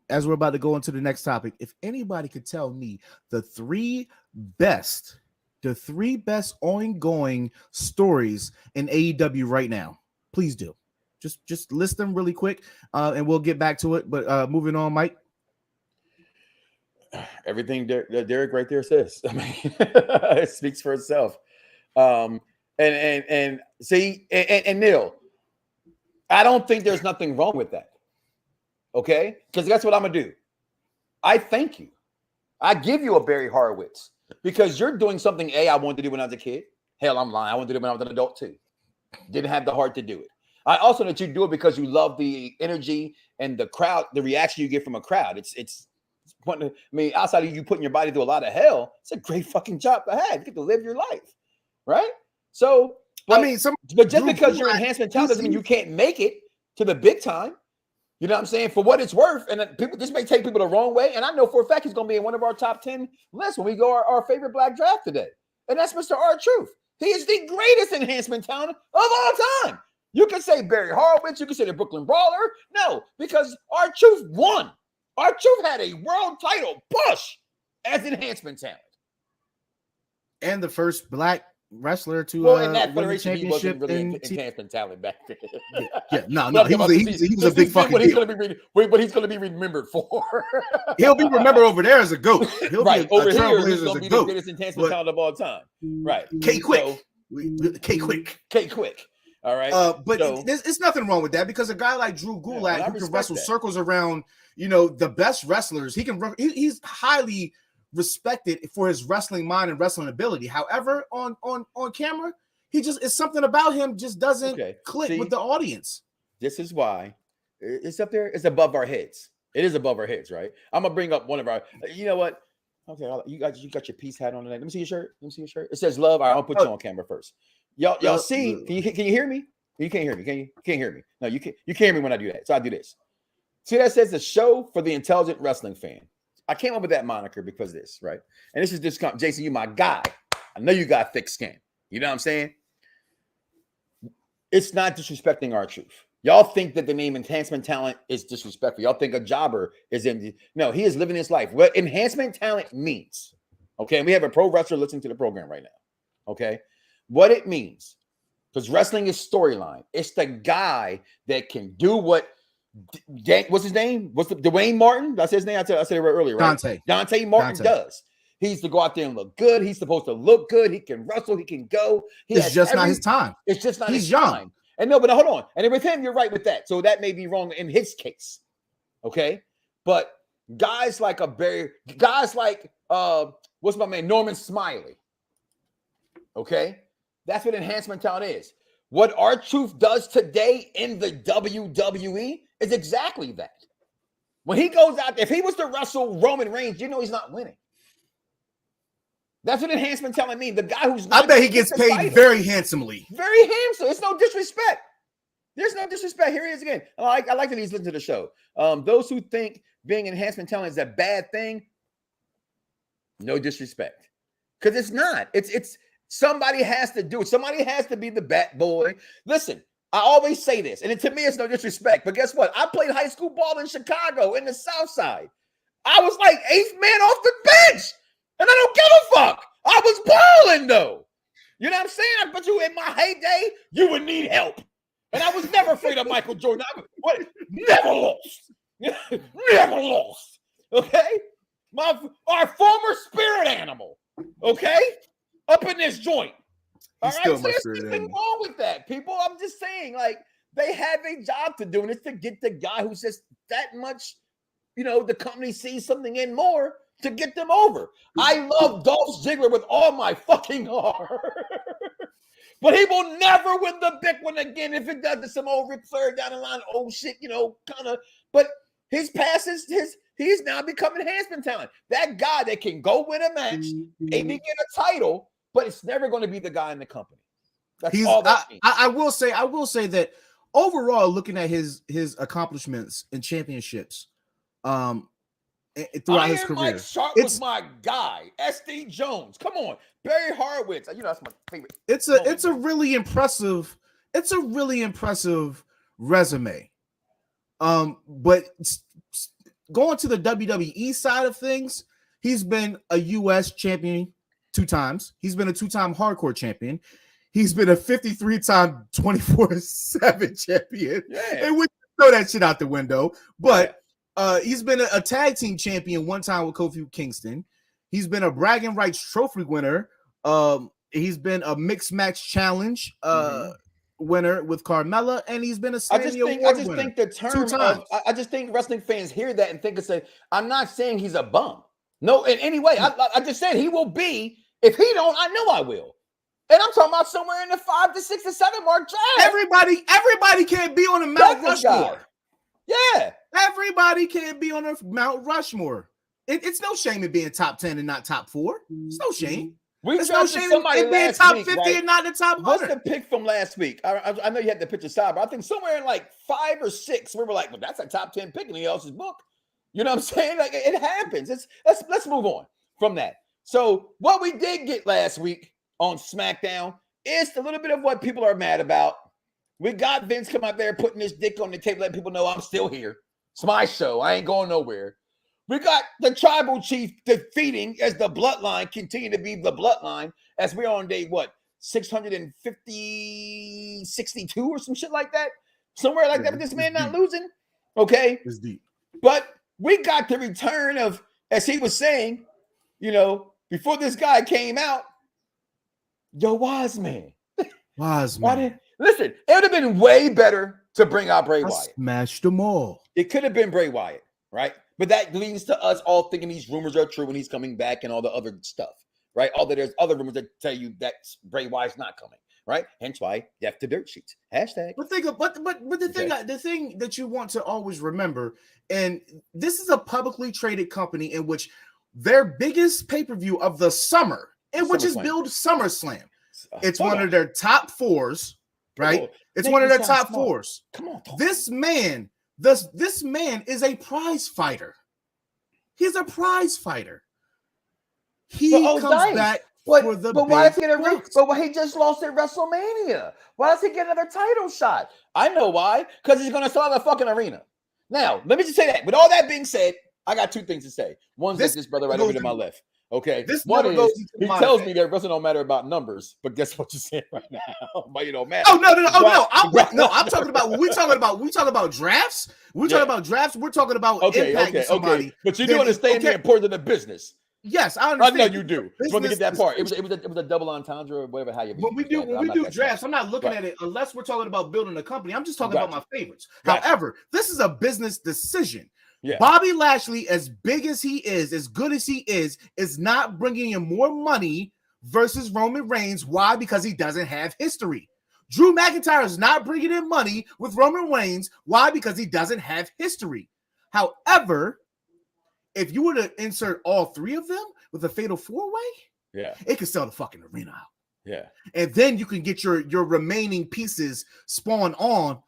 as we're about to go into the next topic, if anybody could tell me the three best ongoing stories in AEW right now, please do. Just list them really quick, and we'll get back to it. But moving on, Mike. Everything Derek right there says. I mean, it speaks for itself. And Neil, I don't think there's nothing wrong with that. Okay, because that's what I'm gonna do. I thank you. I give you a Barry Horowitz because you're doing something I wanted to do when I was a kid. Hell, I'm lying. I wanted to do it when I was an adult too. Didn't have the heart to do it. I also know that you do it because you love the energy and the crowd, the reaction you get from a crowd. It's outside of you putting your body through a lot of hell, it's a great fucking job to have. You get to live your life, right? So, but just because you're enhancement talent doesn't mean you can't make it to the big time. You know what I'm saying? For what it's worth, and this may take people the wrong way, and I know for a fact he's going to be in one of our top 10 lists when we go our favorite black draft today, and that's Mr. R-Truth. He is the greatest enhancement talent of all time. You can say Barry Horowitz, you can say the Brooklyn Brawler. No, because R-Truth won. R-Truth had a world title push as enhancement talent. And the first black wrestler to in that federation, he wasn't really enhancement talent back then. No, he was a big fucking deal. What he's going to be remembered for. He'll be remembered over there as a goat. He'll right, be over here, he's going to be the greatest enhancement talent of all time. Right. K-Quick. K-Quick. All right. But So, it's nothing wrong with that because a guy like Drew Gulak and I who can respect wrestle that. circles around, the best wrestlers, he's highly respected for his wrestling mind and wrestling ability. However, on camera, it's something about him just doesn't click with the audience. This is why it's up there. It's above our heads. It is above our heads, right? I'm gonna bring up one of our. You know what? Okay, you got your peace hat on today. Let me see your shirt. It says love. All right, I'll put you on camera first. Y'all see? Can you hear me? You can't hear me. Can you? Can't hear me. No, you can't hear me when I do that. So I do this. See, that says the show for the intelligent wrestling fan. I came up with that moniker because of this, right? And this is just Jason, you my guy. I know you got thick skin. You know what I'm saying? It's not disrespecting our truth. Y'all think that the name enhancement talent is disrespectful. Y'all think a jobber is in. No, he is living his life. What enhancement talent means, okay? And we have a pro wrestler listening to the program right now, okay? What it means, because wrestling is storyline. It's the guy that can do what, what's his name? Dwayne Martin? That's his name. I said it earlier, right? Dante Martin does. He's to go out there and look good. He's supposed to look good. He can wrestle. He can go. It's just not his time. It's just not He's his young. time. And no, but hold on. And with him, you're right with that. So that may be wrong in his case. Okay. But guys like what's my man? Norman Smiley. Okay. That's what enhancement talent is. What R-Truth does today in the WWE is exactly that. When he goes out there, if he was to wrestle Roman Reigns, he's not winning. That's what enhancement talent means. The guy who's not. I bet he gets paid very handsomely. Very handsome. It's no disrespect. There's no disrespect. Here he is again. I like that he's listening to the show. Those who think being enhancement talent is a bad thing, no disrespect. Because it's not. It's somebody has to do it. Somebody has to be the bat boy. Listen, I always say this, and to me, it's no disrespect. But guess what? I played high school ball in Chicago in the South Side. I was like 8th man off the bench. And I don't give a fuck. I was balling though. You know what I'm saying? I bet you in my heyday, you would need help. And I was never afraid of Michael Jordan. Never lost. Never lost. Okay? Our former spirit animal. Okay? Up in this joint. All right? So there's nothing wrong with that, people. I'm just saying, like, they have a job to do, and it's to get the guy who's just that much, the company sees something in more to get them over. I love Dolph Ziggler with all my fucking heart. But he will never win the big one again if it does to some old Ric Flair down the line. Oh shit, kind of. But his passes, he's now become enhancement talent. That guy that can go win a match, maybe get a title, but it's never going to be the guy in the company. That's all that means. I will say that overall, looking at his accomplishments and championships, throughout his career, Mike Sharp was my guy. SD Jones, come on, Barry Horowitz. That's my favorite. It's a really impressive resume. But going to the WWE side of things, he's been a U.S. champion 2 times. He's been a 2-time hardcore champion. He's been a 53-time 24/7 champion. Yeah. And we throw that shit out the window, but. He's been a tag team champion 1 time with Kofi Kingston. He's been a bragging rights trophy winner. He's been a mixed match challenge winner with Carmella, and he's been a Slammy Award winner. Think the term I just think wrestling fans hear that and think I'm not saying he's a bum. No, in any way. I just said he will be. If he don't, I know I will. And I'm talking about somewhere in the 5 to 6 to 7 mark. Everybody can't be on a Mount Rushmore. Yeah. Everybody can't be on a Mount Rushmore. It's no shame in being top 10 and not top 4. It's no shame. It's no shame in being top 50 and not the top 100. What's the pick from last week? I know you had the picture side, but I think somewhere in like 5 or 6, we were like, well, that's a top 10 pick in the else's book. You know what I'm saying? Like, it happens. Let's move on from that. So what we did get last week on SmackDown is a little bit of what people are mad about. We got Vince come out there putting his dick on the table, letting people know I'm still here. It's my show. I ain't going nowhere. We got the tribal chief defeating as the bloodline continue to be the bloodline as we're on day, 650, 62 or some shit like that? Somewhere like that, but this man not losing. Okay? It's deep. But we got the return of, as he was saying, before this guy came out, Wiseman. Wiseman. Listen, it would have been way better to bring out Bray Wyatt. Smashed them all. It could have been Bray Wyatt, right? But that leads to us all thinking these rumors are true and he's coming back and all the other stuff, right? Although there's other rumors that tell you that Bray Wyatt's not coming, right? Hence why death to dirt sheets. Hashtag. But the thing that you want to always remember, and this is a publicly traded company in which their biggest pay-per-view of the summer, which is billed SummerSlam. It's one of their top fours, right? It's one of their top fours. Come on, this man is a prize fighter. He's a prize fighter. He comes back for the but why does he get a ring? But why he just lost at WrestleMania? Why does he get another title shot? I know why. Because he's going to sell the fucking arena. Now, let me just say that. With all that being said, I got two things to say. One's this brother right over to my left. Okay. This one is he tells me that it doesn't matter about numbers, but guess what you're saying right now? But you don't matter. Oh no! I'm talking about when we talking about drafts. We're talking about drafts. We're talking about impacting somebody. Okay. But you do understand the importance of the business. Yes, I understand. I know you do. Just want to get that part. It was a double entendre or whatever. How you when we do drafts, I'm not looking at it unless we're talking about building a company. I'm just talking about my favorites. However, this is a business decision. Yeah. Bobby Lashley, as big as he is, as good as he is not bringing in more money versus Roman Reigns. Why? Because he doesn't have history. Drew McIntyre is not bringing in money with Roman Reigns. Why? Because he doesn't have history. However, if you were to insert all three of them with a fatal four-way, it could sell the fucking arena out. Yeah. And then you can get your remaining pieces spawn off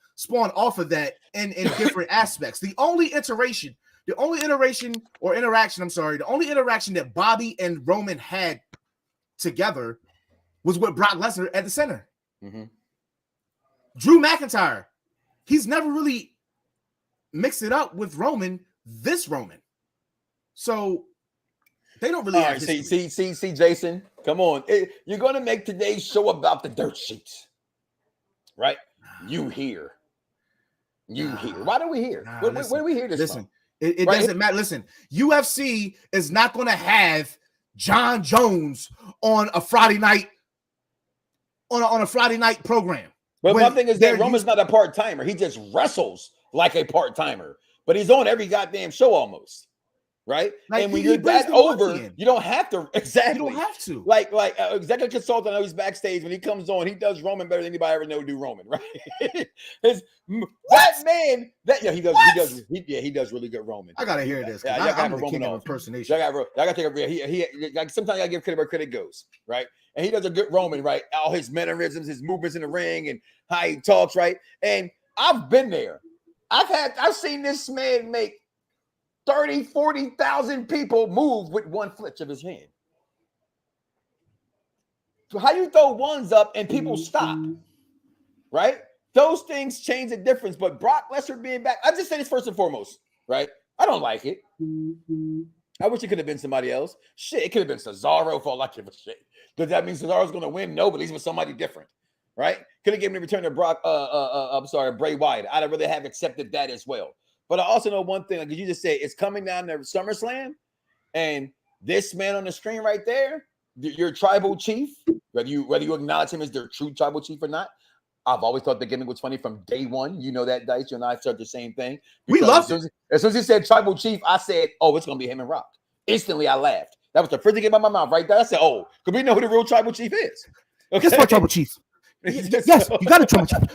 of that in different aspects. The only interaction that Bobby and Roman had together was with Brock Lesnar at the center. Mm-hmm. Drew McIntyre, he's never really mixed it up with Roman. So they don't really have see, Jason, come on. You're going to make today's show about the dirt sheets, right? You here. Why do we hear? Where do we hear this from? It doesn't matter. Listen, UFC is not going to have John Jones on a Friday night on a Friday night program. But my thing is that Roman's not a part-timer. He just wrestles like a part-timer. But he's on every goddamn show almost. Right? Like, and when you're that over, you don't have to. Exactly. You don't have to. Like executive consultant, I know he's backstage. When he comes on, he does Roman better than anybody ever know do Roman, right? He does really good Roman. I gotta hear this. I'm the king of impersonation. I gotta take a he sometimes I give credit where credit goes, right? And he does a good Roman, right? All his mannerisms, his movements in the ring, and how he talks, right? And I've been there. I've seen this man make 30, 40,000 people move with one flick of his hand. So how you throw ones up and people stop, right? Those things change the difference. But Brock Lesnar being back, I just say this first and foremost, right? I don't like it. I wish it could have been somebody else. Shit, it could have been Cesaro for all I give a shit. Does that mean Cesaro's going to win? No, but he's with somebody different, right? Could have given him a return to Bray Wyatt. I'd have really have accepted that as well. But I also know one thing, like you just said, it's coming down to SummerSlam, and this man on the screen right there, your tribal chief, whether you acknowledge him as their true tribal chief or not, I've always thought the gimmick was funny from day one. You know that, Dice. You and I said the same thing. We loved it. As soon as he said tribal chief, I said, oh, it's going to be him and Rock. Instantly, I laughed. That was the first thing that came out of my mouth right there. I said, oh, because we know who the real tribal chief is. Okay? That's my tribal chief. Yes, you got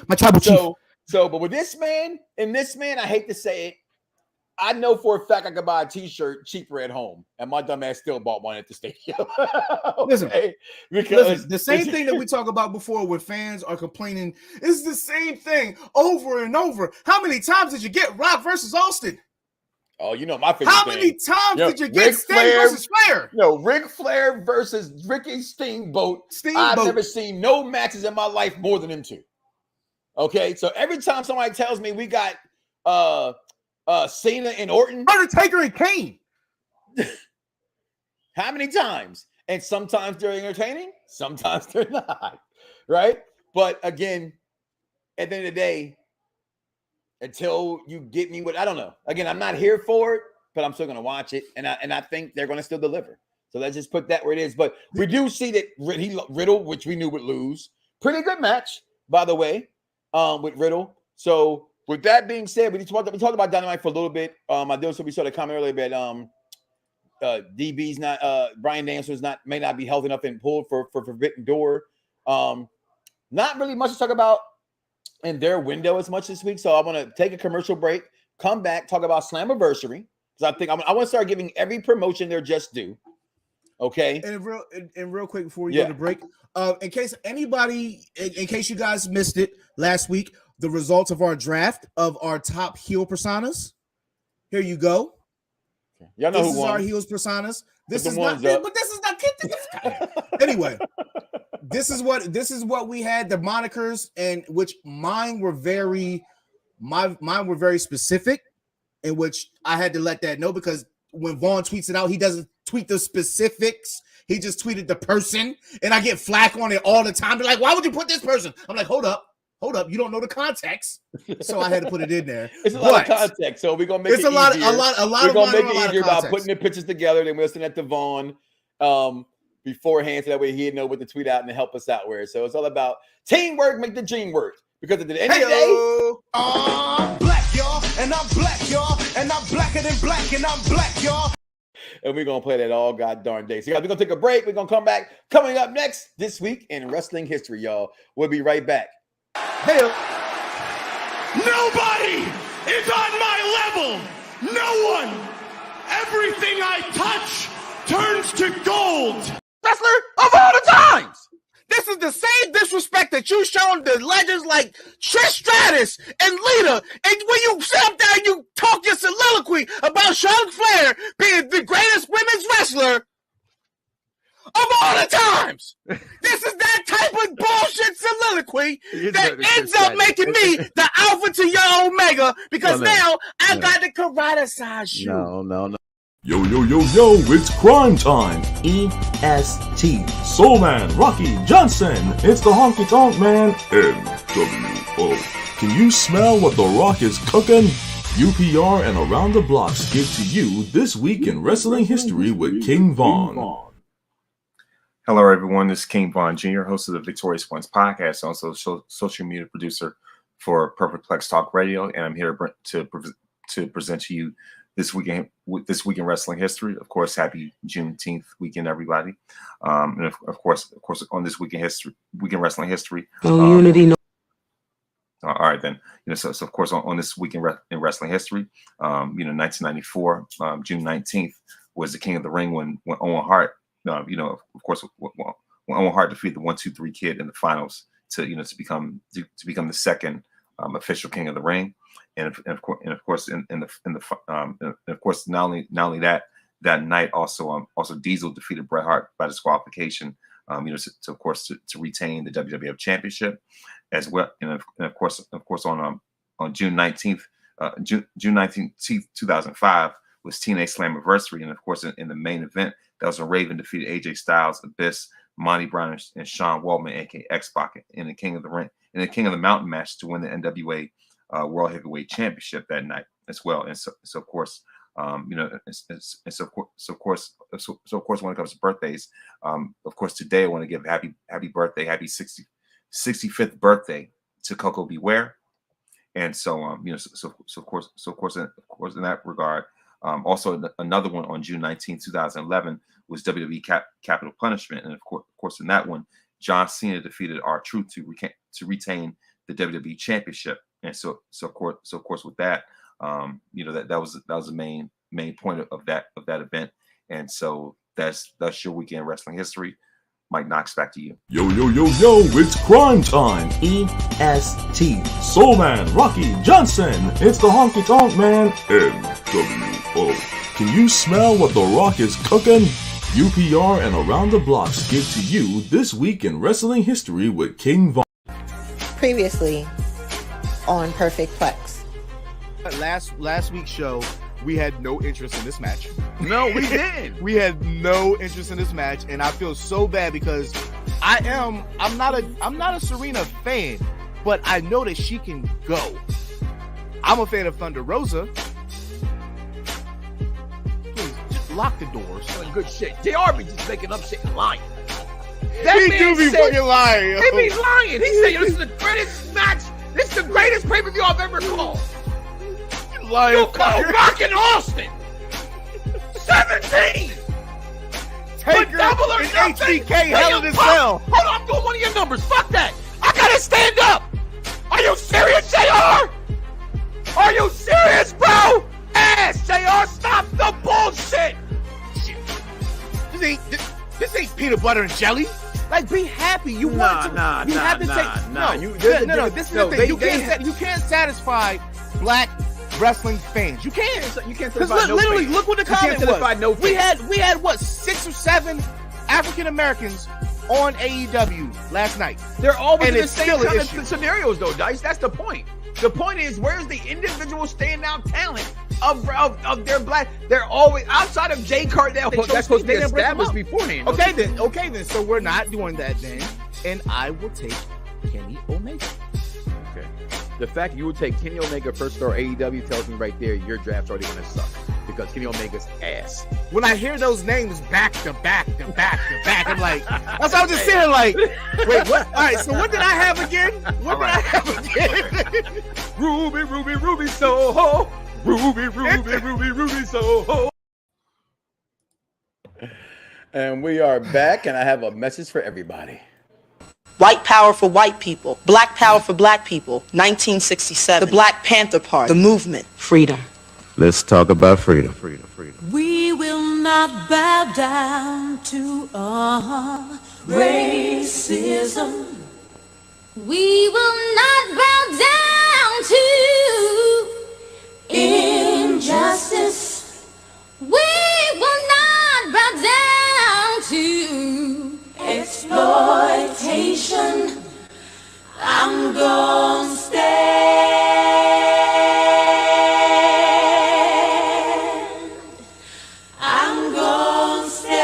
my tribal chief. But with this man, I hate to say it, I know for a fact I could buy a t-shirt cheaper at home, and my dumb ass still bought one at the stadium. Okay? Listen, the same thing that we talked about before when fans are complaining is the same thing over and over. How many times did you get Rock versus Austin? Oh, you know my favorite How many times did you get Sting versus Flair? No, Ric Flair versus Ricky Steamboat. I've never seen no matches in my life more than them two. Okay, so every time somebody tells me we got Cena and Orton, Undertaker and Kane. How many times? And sometimes they're entertaining, sometimes they're not, right? But again, at the end of the day, until you get me what I don't know. Again, I'm not here for it, but I'm still going to watch it, and I think they're going to still deliver. So let's just put that where it is. But we do see that Riddle, which we knew would lose, pretty good match. by the way, with Riddle. So with that being said, we talked about Dynamite for a little bit. I did so we saw the comment earlier that DB's not Bryan Danielson's may not be healthy enough and pulled for Forbidden Door. Not really much to talk about in their window as much this week. So I want to take a commercial break, come back, talk about Slammiversary. Because I think I want to start giving every promotion their just due. Okay. And real quick before we go to break, in case you guys missed it last week, the results of our draft of our top heel personas. Here you go. Y'all know this who is won. our heels personas. This is not anyway. This is what we had, the monikers, and which mine were very specific, in which I had to let that know, because when Vaughn tweets it out, he doesn't tweet the specifics. He just tweeted the person, and I get flack on it all the time. They're like, why would you put this person? I'm like, hold up. You don't know the context. So I had to put it in there. It's a lot of context, so we're gonna make it easier. We're gonna make it easier by putting the pictures together. Then we'll send that to Vaughn beforehand, so that way he'd know what to tweet out and help us out with. So it's all about teamwork, make the dream work. Because at the end of the day, I'm black, y'all, and I'm black, y'all, and I'm blacker than black, and I'm black, y'all. And we're gonna play that all god darn day. So guys, we're gonna take a break. We're gonna come back. Coming up next this week in wrestling history, y'all. We'll be right back. Nobody is on my level. No one. Everything I touch turns to gold. Wrestler of all the times. This is the same disrespect that you shown the legends like Trish Stratus and Lita. And when you sit up there and you talk your soliloquy about Charlotte Flair being the greatest women's wrestler of all the times. This is that type of bullshit soliloquy that ends up making me the alpha to your omega, because now I got to karatecize you. No. Yo, it's crime time. EST. Soul Man, Rocky Johnson. It's the Honky Tonk Man. NWO. Can you smell what The Rock is cooking? UPR and Around the Blocks give to you This Week in Wrestling History with King Von. Hello, everyone. This is King Von Jr., host of the Victorious Points podcast, also social media producer for Perfect Plex Talk Radio, and I'm here to present to you This Week in Wrestling History. Of course, happy Juneteenth weekend, everybody. And of course, on this week in Wrestling History. Unity. All right, then. So of course, on this week in Wrestling History, 1994, June 19th was the King of the Ring when Owen Hart. Of course, when Owen Hart defeated the 1-2-3 Kid in the finals to become the second official King of the Ring, and of course, not only that night also Diesel defeated Bret Hart by disqualification, to retain the WWF Championship as well, and of course on June 19th, 2005 was TNA Slammiversary, and of course in the main event. That was when Raven defeated AJ Styles, Abyss, Monty Brown, and Sean Waltman, aka X-Pac, in the King of the Ring, in the King of the Mountain match to win the NWA World Heavyweight Championship that night as well. And so of course, when it comes to birthdays, of course today I want to give happy birthday, happy 65th birthday to Coco Beware, and so of course in that regard. Also, another one on June 19, 2011 was WWE Capital Punishment, and of course in that one, John Cena defeated R-Truth to retain the WWE Championship, and so of course with that, that was the main point of that event, and so that's your weekend wrestling history. Mike Knoxxx, back to you. Yo, it's crime time. EST. Soul Man, Rocky Johnson. It's the Honky Tonk Man. NWO. Can you smell what The Rock is cooking? UPR and Around the Blocks give to you This Week in Wrestling History with King Von. Previously on Perfect Plex. Last week's show, we had no interest in this match. No, we didn't. We had no interest in this match, and I feel so bad because I'm not a Serena fan, but I know that she can go. I'm a fan of Thunder Rosa. Please just lock the doors. Good shit. JR be just making up shit and lying. That He man do be said- fucking lying. Yo. He be lying. He said, yo, this is the greatest match. This is the greatest pay-per-view I've ever called. You lying. You called Rock in Austin. 17. Taker double or and nothing. HBK Hell in a Cell. Hold on, I'm doing one of your numbers. Fuck that. I gotta stand up. Are you serious, JR? Are you serious, bro? Ass, JR, stop the bullshit. This ain't peanut butter and jelly. Like, be happy. You want to. You have to take. No. This is the thing. You can't satisfy black wrestling fans. You can't. You can't Because satisfy no literally, fans. look what the You can't comment satisfy was. no we fans. had what, 6 or 7 African Americans on AEW last night. They're always And in the it's same still an kind issue. of scenarios, though, Dice. That's the point. The point is, where's the individual standout talent of their black? They're always outside of Jay Cardell. That's supposed to be established beforehand. Okay then. So we're not doing that then, and I will take Kenny Omega. Okay. The fact you would take Kenny Omega first star AEW tells me right there your draft's already going to suck because Kenny Omega's ass. When I hear those names back to back to back to back, I'm like, that's what I was just saying. Like, wait, what? All right, so what did I have again? What did I have again? Ruby, Soho. Ruby, Soho. And we are back, and I have a message for everybody. White power for white people. Black power for black people. 1967. The Black Panther Party. The movement. Freedom. Let's talk about freedom. We will not bow down to racism. We will not bow down to injustice. We will not bow down to exploitation. I'm gonna stand. I'm gonna stand.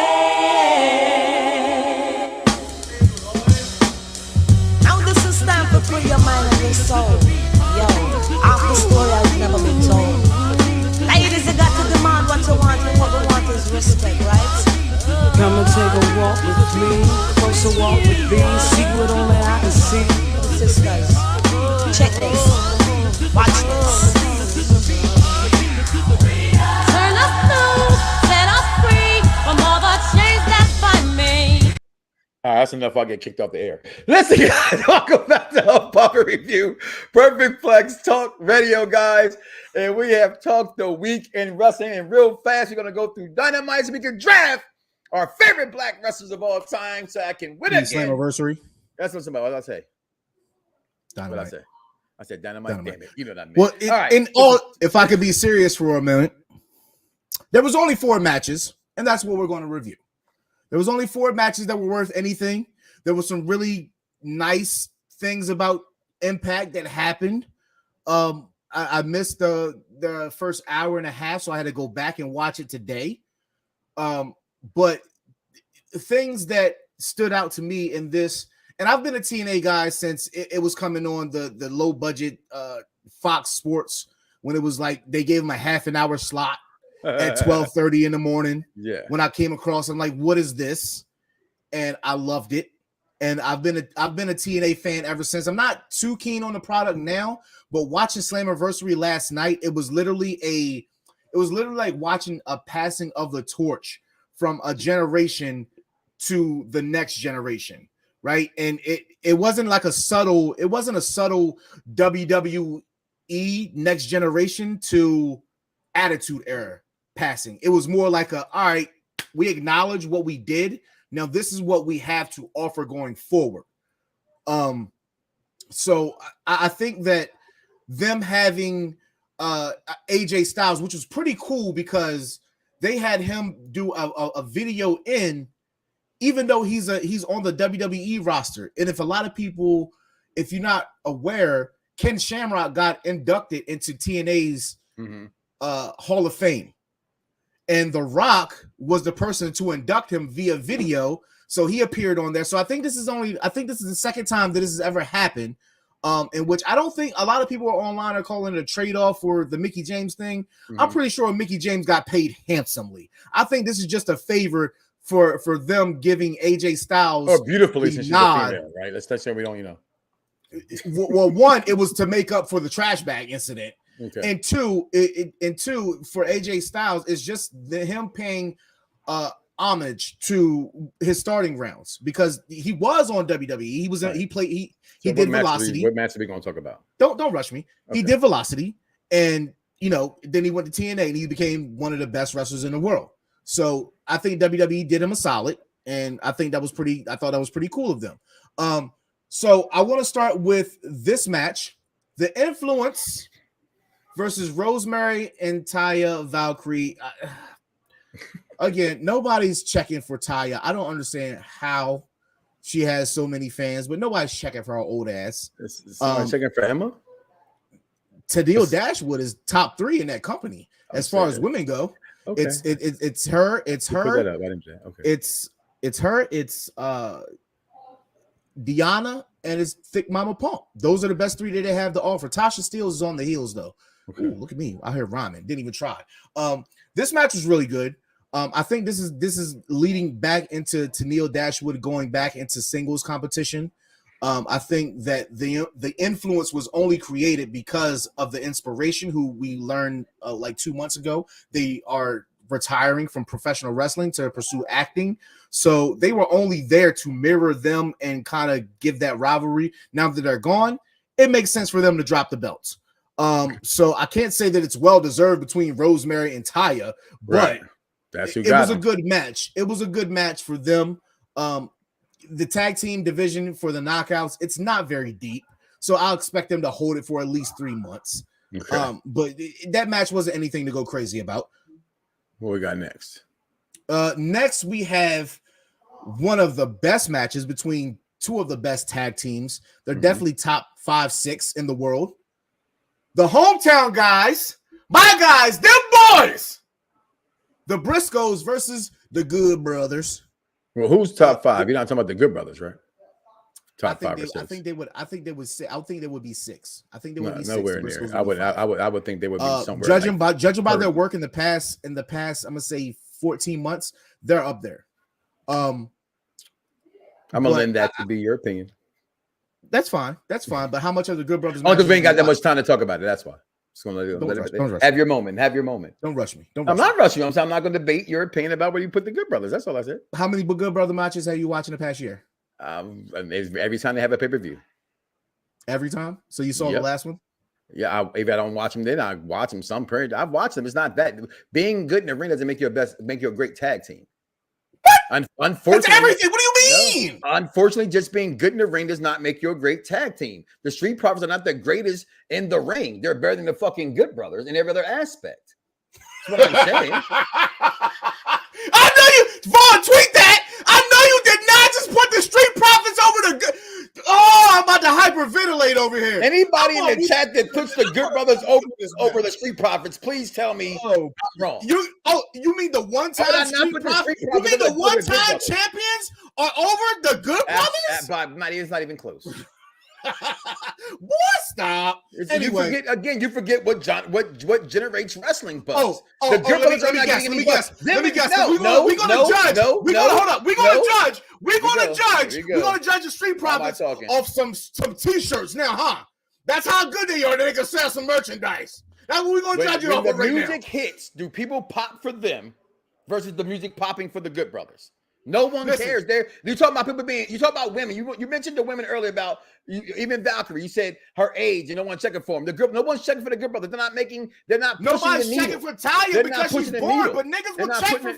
Now this is time to free your mind and your soul. Yo, half the story has never been told. Ladies, you got to demand what you want, and what we want is respect, right? Come and take a walk with me, closer walk with thee, see what only I can see. Sisters, check this, watch this. Turn us loose, set us free from all the chains that bind me. All right, that's enough. I'll get kicked off the air. Listen, guys, welcome back to Hub Puppet Review, Perfect Plex Talk Radio, guys. And we have talked the week in wrestling. And real fast, we're going to go through Dynamite so we can draft our favorite black wrestlers of all time so I can win again. Slammiversary. That's what somebody, what did I say? Dynamite. What did I say? I said Dynamite. Damn it. You know what I mean. Well, all right. if I could be serious for a minute, there was only 4 matches, and that's what we're going to review. There was only 4 matches that were worth anything. There was some really nice things about Impact that happened. I missed the first hour and a half, so I had to go back and watch it today. But things that stood out to me in this, and I've been a TNA guy since it was coming on the low budget Fox Sports, when it was like they gave him a half an hour slot at 12:30 in the morning. Yeah. When I came across, I'm like, what is this? And I loved it. And I've been a TNA fan ever since. I'm not too keen on the product now, but watching Slammiversary last night, it was literally like watching a passing of the torch from a generation to the next generation, right? And it wasn't a subtle WWE next generation to Attitude Era passing. It was more like all right, we acknowledge what we did. Now this is what we have to offer going forward. So I think that them having AJ Styles, which was pretty cool because they had him do a video even though he's on the WWE roster. And if you're not aware, Ken Shamrock got inducted into TNA's Hall of Fame. And The Rock was the person to induct him via video. So he appeared on there. So I think this is the second time that this has ever happened. In which I don't think a lot of people online are calling it a trade-off for the Mickie James thing. I'm pretty sure Mickie James got paid handsomely. I think this is just a favor for them giving AJ Styles or beautifully since she's a nod. female, right? Let's say we don't, Well, one, it was to make up for the trash bag incident, Okay. and two, for AJ Styles, it's just him paying homage to his starting rounds because he was on WWE. He was he did Velocity. What match are we going to talk about? Don't rush me. Okay. He did Velocity, and then he went to TNA and he became one of the best wrestlers in the world. So I think WWE did him a solid, and I thought that was pretty cool of them. So I want to start with this match, The Influence versus Rosemary and Taya Valkyrie. Again, nobody's checking for Taya. I don't understand how she has so many fans, but nobody's checking for her old ass. Somebody checking for Emma? Tadil Dashwood is top 3 in that company as far as women go. Okay. It's her. It's You her. put that up. I didn't say. Okay. It's her. It's Deanna and it's Thick Mama Pump. Those are the best 3 that they have to offer. Tasha Steelz is on the heels though. Okay. Ooh, look at me. I heard rhyming. Didn't even try. This match was really good. I think this is leading back into Tennille Dashwood going back into singles competition. I think that the influence was only created because of the inspiration who we learned like 2 months ago. They are retiring from professional wrestling to pursue acting. So they were only there to mirror them and kind of give that rivalry. Now that they're gone, it makes sense for them to drop the belts. So I can't say that it's well deserved between Rosemary and Taya, but That's who it got was him. a good match. It was a good match for them. The tag team division for the knockouts, it's not very deep. So I'll expect them to hold it for at least 3 months. Okay. But that match wasn't anything to go crazy about. What we got next? Next, we have one of the best matches between 2 of the best tag teams. They're definitely top 5, 6 in the world. The hometown guys, my guys, them boys. The Briscoes versus the Good Brothers. Well, who's top 5? You're not talking about the Good Brothers, right? Top 5 or 6. I think they would be 6. I think they would be 6. Nowhere near. I would think they would be somewhere. Judging by their work in the past, I'm gonna say 14 months, they're up there. I'm gonna lend that to be your opinion. That's fine. But how much of the Good Brothers? Oh, because we ain't got that much time to talk about it. That's why. Just gonna Don't rush. Have your moment. Have your moment. Don't rush me. I'm not rushing you. I'm not going to debate your opinion about where you put the Good Brothers. That's all I said. How many Good Brother matches have you watched in the past year? Every time they have a pay-per-view. Every time? So you saw the last one? Yeah. If I don't watch them, then I watch them some period. I've watched them. It's not that being good in the ring doesn't make you a great tag team. Unfortunately, that's everything. What do you mean? No, unfortunately, just being good in the ring does not make you a great tag team. The Street Profits are not the greatest in the ring. They're better than the fucking Good Brothers in every other aspect. That's what I'm saying. I know you, Vaughn, tweet that. I know you did not just put the Street Profits over the good. Oh, I'm about to hyperventilate over here. Anybody in the chat that puts the Good Brothers over the Street Profits, please tell me I'm wrong. You mean the one-time Street Profits? You mean the one-time champions are over the Good Brothers? It's not even close. Boy, stop. Anyway, You forget what generates wrestling buzz. Let me guess. We're gonna judge. We're gonna judge the Street Profits off some t-shirts now, huh? That's how good they are. They can sell some merchandise. That's what we're gonna judge it off of right now. When the music hits, do people pop for them versus the music popping for the Good Brothers? No one cares. You talk about people being. You talk about women. You mentioned the women earlier about even Valkyrie. You said her age, and no one checking for them. No one's checking for the Good Brothers. They're not making. They're not. Nobody's checking for Taya because she's born. But niggas will check for.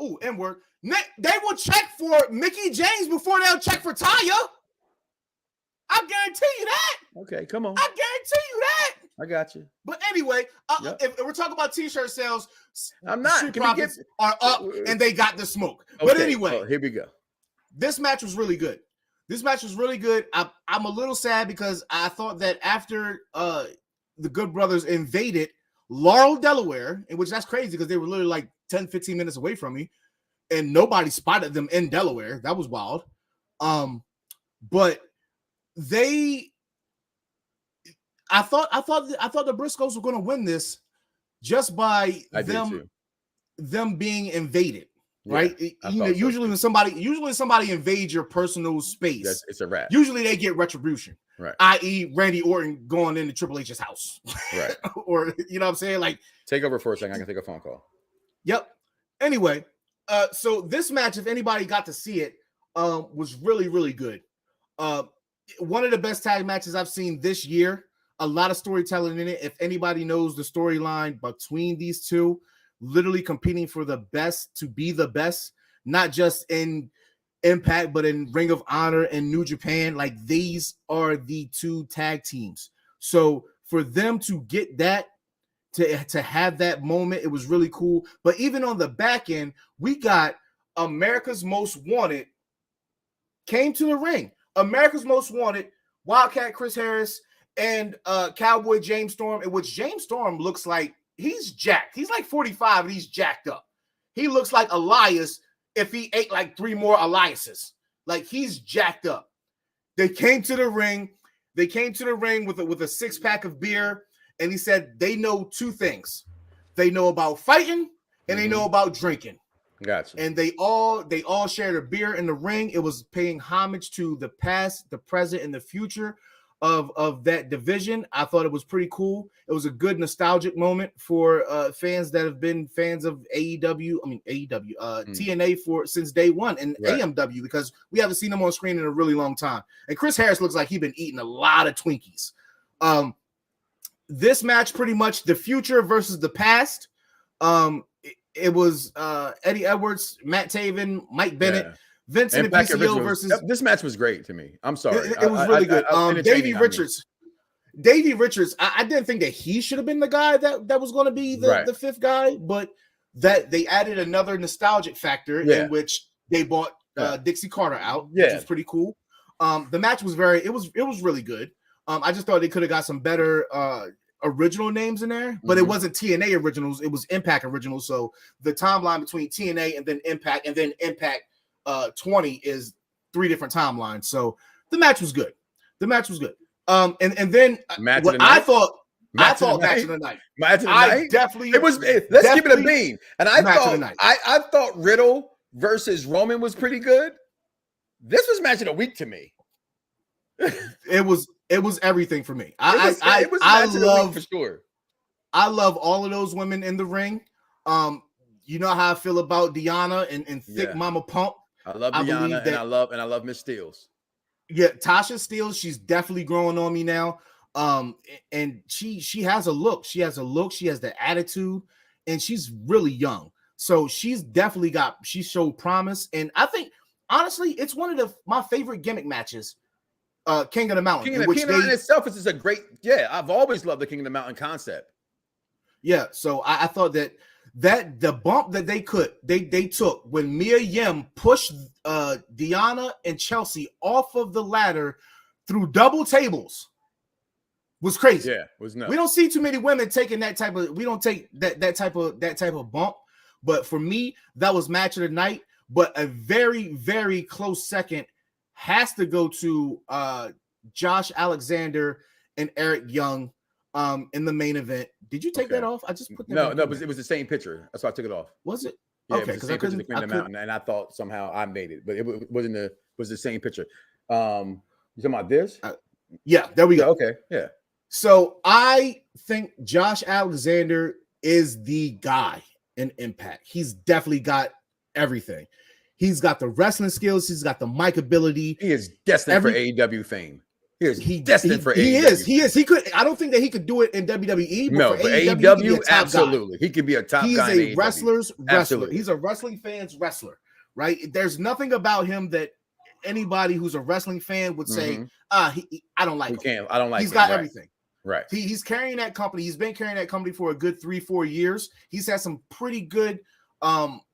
Ooh, N-word. They will check for Mickey James before they'll check for Taya. I guarantee you that. Okay, come on. I guarantee you that. I got you. But anyway, if we're talking about t-shirt sales, I'm not. Street Profits are up and they got the smoke. Okay, but anyway, here we go. This match was really good. I'm a little sad because I thought that after the Good Brothers invaded Laurel, Delaware, in which that's crazy because they were literally like 10, 15 minutes away from me, and nobody spotted them in Delaware. That was wild. But I thought the Briscoes were going to win this just by them being invaded. right? Usually when somebody invades your personal space, it's a wrap. Usually they get retribution, right? I.e., Randy Orton going into Triple H's house, right? Or you know what I'm saying? Like, take over for a second. I can take a phone call. Yep. Anyway, so this match, if anybody got to see it, was really, really good. One of the best tag matches I've seen this year. A lot of storytelling in it. If anybody knows the storyline between these two, literally competing for the best to be the best, not just in Impact, but in Ring of Honor and New Japan. Like, these are the two tag teams. So for them to get that, to have that moment, it was really cool. But even on the back end, we got America's Most Wanted came to the ring. America's Most Wanted, Wildcat Chris Harris, and Cowboy James Storm, in which James Storm looks like he's jacked. He's like 45 and he's jacked up. He looks like Elias if he ate like 3 more Eliases. Like, he's jacked up. They came to the ring. They came to the ring with a 6-pack of beer, and he said they know 2 things. They know about fighting and they know about drinking. Gotcha. And they all shared a beer in the ring. It was paying homage to the past, the present, and the future of that division. I thought it was pretty cool. It was a good nostalgic moment for fans that have been fans of TNA since day one, and AMW, because we haven't seen them on screen in a really long time. And Chris Harris looks like he's been eating a lot of Twinkies. This match, pretty much the future versus the past. It was Eddie Edwards, Matt Taven, Mike Bennett, Vincent and PCO versus. This match was great to me. I'm sorry. It was really good. Davey Richards. Davey Richards, I didn't think that he should have been the guy that was going to be the 5th guy, but that they added another nostalgic factor in which they bought Dixie Carter out, which was pretty cool. The match was it was really good. I just thought they could have got some better original names in there, but it wasn't TNA originals, it was Impact originals. So the timeline between TNA and then Impact 20 is 3 different timelines. So the match was good. And then what I thought match of the night. Definitely it was. Let's give it a beam. And I thought Riddle versus Roman was pretty good. This was match of the week to me. It was everything for me. I love for sure. I love all of those women in the ring. You know how I feel about Deanna and Thick Mama Pump. I love Deanna, and I love Miss Steels. Yeah, Tasha Steels, she's definitely growing on me now. And she has a look. She has the attitude, and she's really young. So she's definitely she showed promise. And I think, honestly, it's one of my favorite gimmick matches. King of the Mountain. King of the Mountain itself is a great, I've always loved the King of the Mountain concept. Yeah, so I thought that the bump that they took when Mia Yim pushed Deanna and Chelsea off of the ladder through double tables was crazy. Yeah, was nuts. We don't see too many women taking that type of. We don't take that type of bump. But for me, that was match of the night. But a very, very close second has to go to Josh Alexander and Eric Young in the main event. Did you take that off? I just put that. No, it was the same picture. That's why I took it off. Was it? Yeah, okay, because I couldn't. The Mountain, and I thought somehow I made it, but it wasn't. Was the same picture. You talking about this? Yeah, there we go. Okay, yeah. So I think Josh Alexander is the guy in Impact. He's definitely got everything. He's got the wrestling skills. He's got the mic ability. He is destined for AEW fame. He destined for AEW. He is. He could. I don't think that he could do it in WWE. No, for AEW, absolutely. He could be a top guy. He's a wrestler's wrestler. Absolutely. He's a wrestling fan's wrestler, right? There's nothing about him that anybody who's a wrestling fan would say, I don't like him. I don't like him. He's got everything. Right. He's carrying that company. He's been carrying that company for a good 3-4 years. He's had some pretty good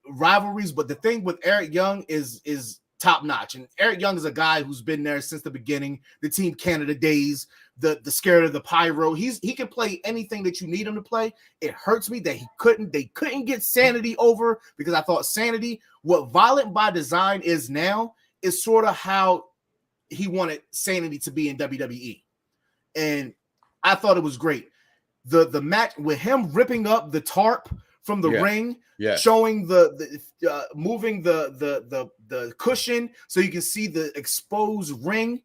rivalries, but the thing with Eric Young is top notch. And Eric Young is a guy who's been there since the beginning, the Team Canada days, the Scared of the Pyro. He can play anything that you need him to play. It hurts me that they couldn't get Sanity over, because I thought Sanity, what Violent by Design is now, is sort of how he wanted Sanity to be in WWE. And I thought it was great. The match with him ripping up the tarp from the ring, Yeah. showing moving the cushion so you can see the exposed ring.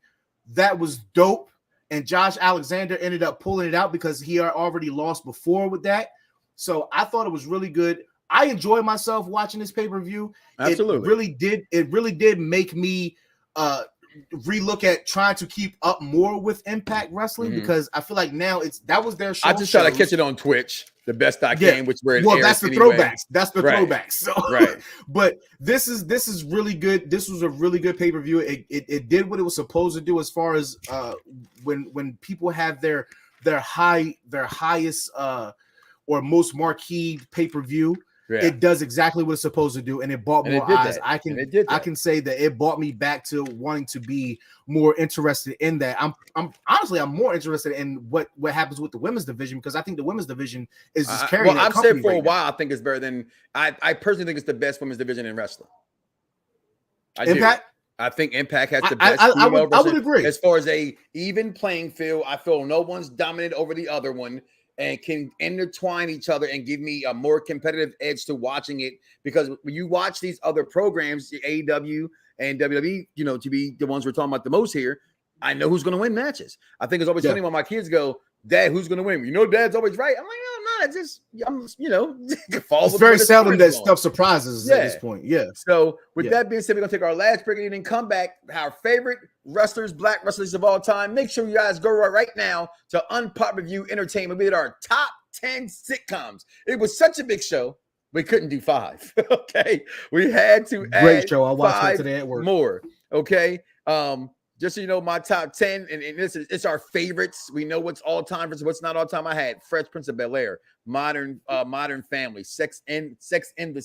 That was dope. And Josh Alexander ended up pulling it out because he had already lost before with that. So I thought it was really good. I enjoyed myself watching this pay-per-view. Absolutely. It really did make me relook at trying to keep up more with Impact Wrestling because I feel like now that was their show. I just try to catch it on Twitch the best I can, which where it airs that's the anyway. throwbacks. That's the throwbacks. So but this is really good. This was a really good pay-per-view. It did what it was supposed to do as far as when people have their highest or most marquee pay-per-view. Yeah. It does exactly what it's supposed to do, and it brought more eyes. I can say that it brought me back to wanting to be more interested in that. I'm honestly more interested in what happens with the women's division because I think the women's division is just carrying. Well, I've said for a while I think it's better than I personally think it's the best women's division in wrestling. Impact. I think Impact has the best. I would agree as far as a even playing field. I feel no one's dominant over the other one. And can intertwine each other and give me a more competitive edge to watching it. Because when you watch these other programs, AEW and WWE, to be the ones we're talking about the most here, I know who's going to win matches. I think it's always funny when my kids go, Dad, who's going to win? Dad's always right. I'm like, no, it's just, it's very seldom that stuff surprises at this point. Yeah. So with that being said, we're going to take our last break and then come back. Our favorite wrestlers, black wrestlers of all time. Make sure you guys go right now to Unpopular Review Entertainment. We did our top 10 sitcoms. It was such a big show. We couldn't do 5. Okay. We had to add show. I watched it today at work. More. Okay. Just so you know, my top 10, and it's our favorites. We know what's all time versus what's not all time. I had Fresh Prince of Bel-Air, Modern Family, Sex in the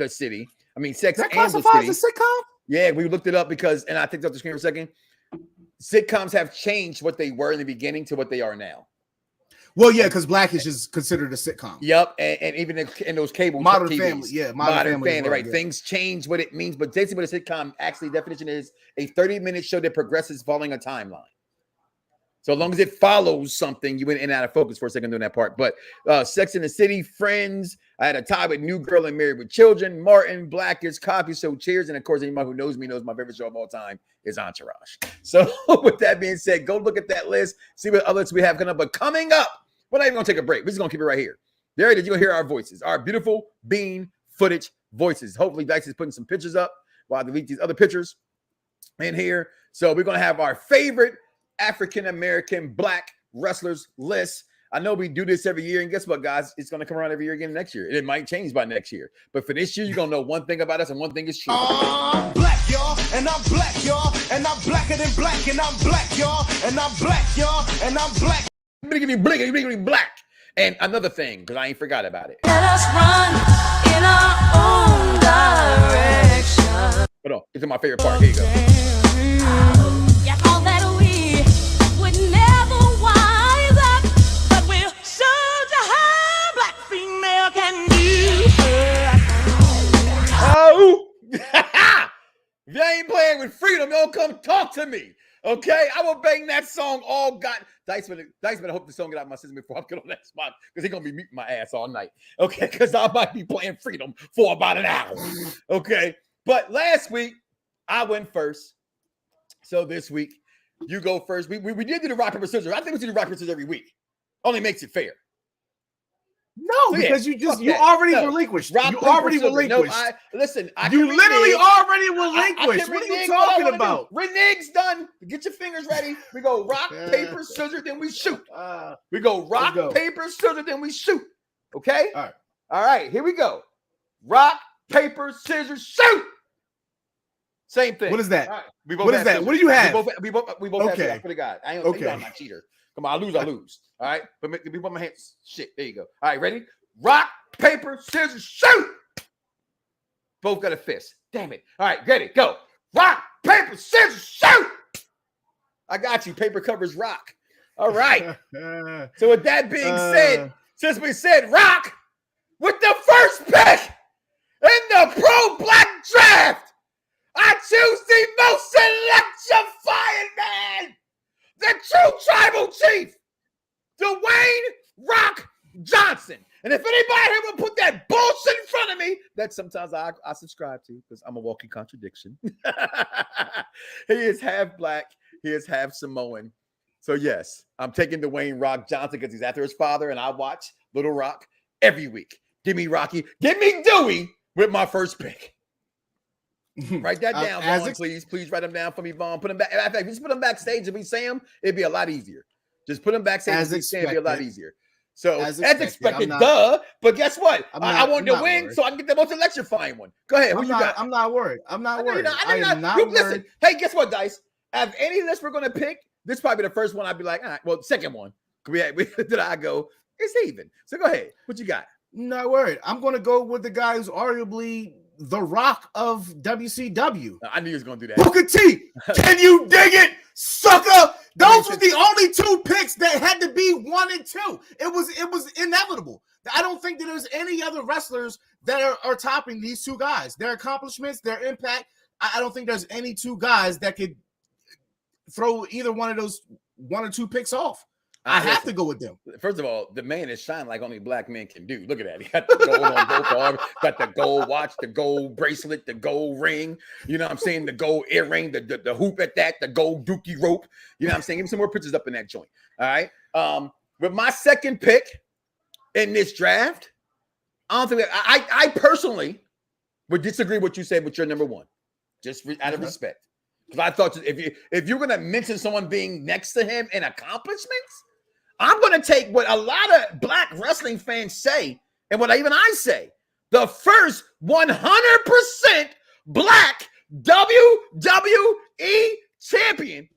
City. I mean, Sex that and the classifies City. a sitcom? Yeah, we looked it up because, and I think it's off the screen for a second. Sitcoms have changed what they were in the beginning to what they are now. Well, yeah, because Blackish is considered a sitcom. Yep, and even in those cable Modern TVs, Family, yeah, Modern Family, right? Yeah. Things change what it means, but basically, what a sitcom actually definition is a 30-minute show that progresses following a timeline. So as long as it follows something, you went in and out of focus for a second doing that part. But Sex in the City, Friends, I had a tie with New Girl and Married with Children, Martin, Blackish, Copy Show, Cheers, and of course, anyone who knows me knows my favorite show of all time is Entourage. So with that being said, go look at that list, see what others we have coming up. But coming up, we're not even going to take a break. We're just going to keep it right here. There it is. You're going to hear our voices, our beautiful bean footage voices. Hopefully, Dice is putting some pictures up while I delete these other pictures in here. So we're going to have our favorite African-American black wrestlers list. I know we do this every year, and guess what, guys? It's going to come around every year again next year. And it might change by next year. But for this year, you're going to know one thing about us, and one thing is true. I'm black, y'all, and I'm black, y'all, and I'm blacker than black, and I'm black, y'all, and I'm black, y'all, and I'm black. Bliggity black. And another thing, because I ain't forgot about it. Let us run in our own direction. Hold on, it's my favorite part. Here you go. Yeah, all that we would never wise up, but we'll show you how black female can do. Oh, if you ain't playing with freedom, don't come talk to me. Okay, I will bang that song all God. Dice better hope the song get out of my system before I get on that spot because he's gonna be muting my ass all night. Okay, because I might be playing freedom for about an hour. Okay, but last week I went first, so this week you go first. We did do the rock paper scissors. I think we do the rock paper scissors every week. Only makes it fair. No, because you already relinquished. You already relinquished. No, listen, you literally already relinquished. What are you talking about? Reneg's done. Get your fingers ready. We go rock, paper, scissors, then we shoot. We go rock, paper, scissors, then we shoot. Okay? All right, here we go. Rock, paper, scissors, shoot. Same thing. What is that? Right. What is that? Scissors. What do you have? We both have scissors. I swear to God. I ain't I'm not cheater. Come on, I lose. All right, but we put my hands. Shit, there you go. All right, ready? Rock, paper, scissors, shoot. Both got a fist. Damn it. All right, ready, go. Rock, paper, scissors, shoot. I got you. Paper covers rock. All right. So with that being said, since we said rock, with the first pick in the Pro Black Draft, I choose the most electrifying man. The true tribal chief, Dwayne Rock Johnson. And if anybody here will put that bullshit in front of me, that sometimes I subscribe to because I'm a walking contradiction. He is half black. He is half Samoan. So yes, I'm taking Dwayne Rock Johnson because he's after his father, and I watch Little Rock every week. Give me Rocky. Give me Dewey with my first pick. Write that down, Vaughn, please. Please write them down for me, Vaughn. Put them back. In fact, just put them backstage. If we say them, it'd be a lot easier. Just put them backstage. As it'd be a lot easier. So as expected, duh. But guess what? I want to win, so I can get the most electrifying one. Go ahead. Who you got? I'm not worried. I'm not worried. I am not worried. Listen. Hey, guess what, Dice? Out of any list we're gonna pick, this is probably the first one I'd be like, all right. Well, second one. Did I go? It's even. So go ahead. What you got? Not worried. I'm gonna go with the guy who's arguably the Rock of WCW. I knew he was gonna do that. Booker T. Can you dig it, sucker? Those were the only two picks that had to be 1 and 2. It was inevitable. I don't think that there's any other wrestlers that are topping these two guys. Their accomplishments, their impact. I don't think there's any two guys that could throw either one of those 1 or 2 picks off. I have to go with them. First of all, the man is shining like only black men can do. Look at that. He got the gold on both arms, got the gold watch, the gold bracelet, the gold ring. You know what I'm saying? The gold earring, the hoop at that, the gold dookie rope. You know what I'm saying? Give me some more pictures up in that joint. All right. With my second pick in this draft, I don't think that I personally would disagree with what you said with your number one, just out of respect. Because I thought if you're gonna mention someone being next to him in accomplishments, I'm going to take what a lot of black wrestling fans say and what even I say. The first 100% black WWE champion,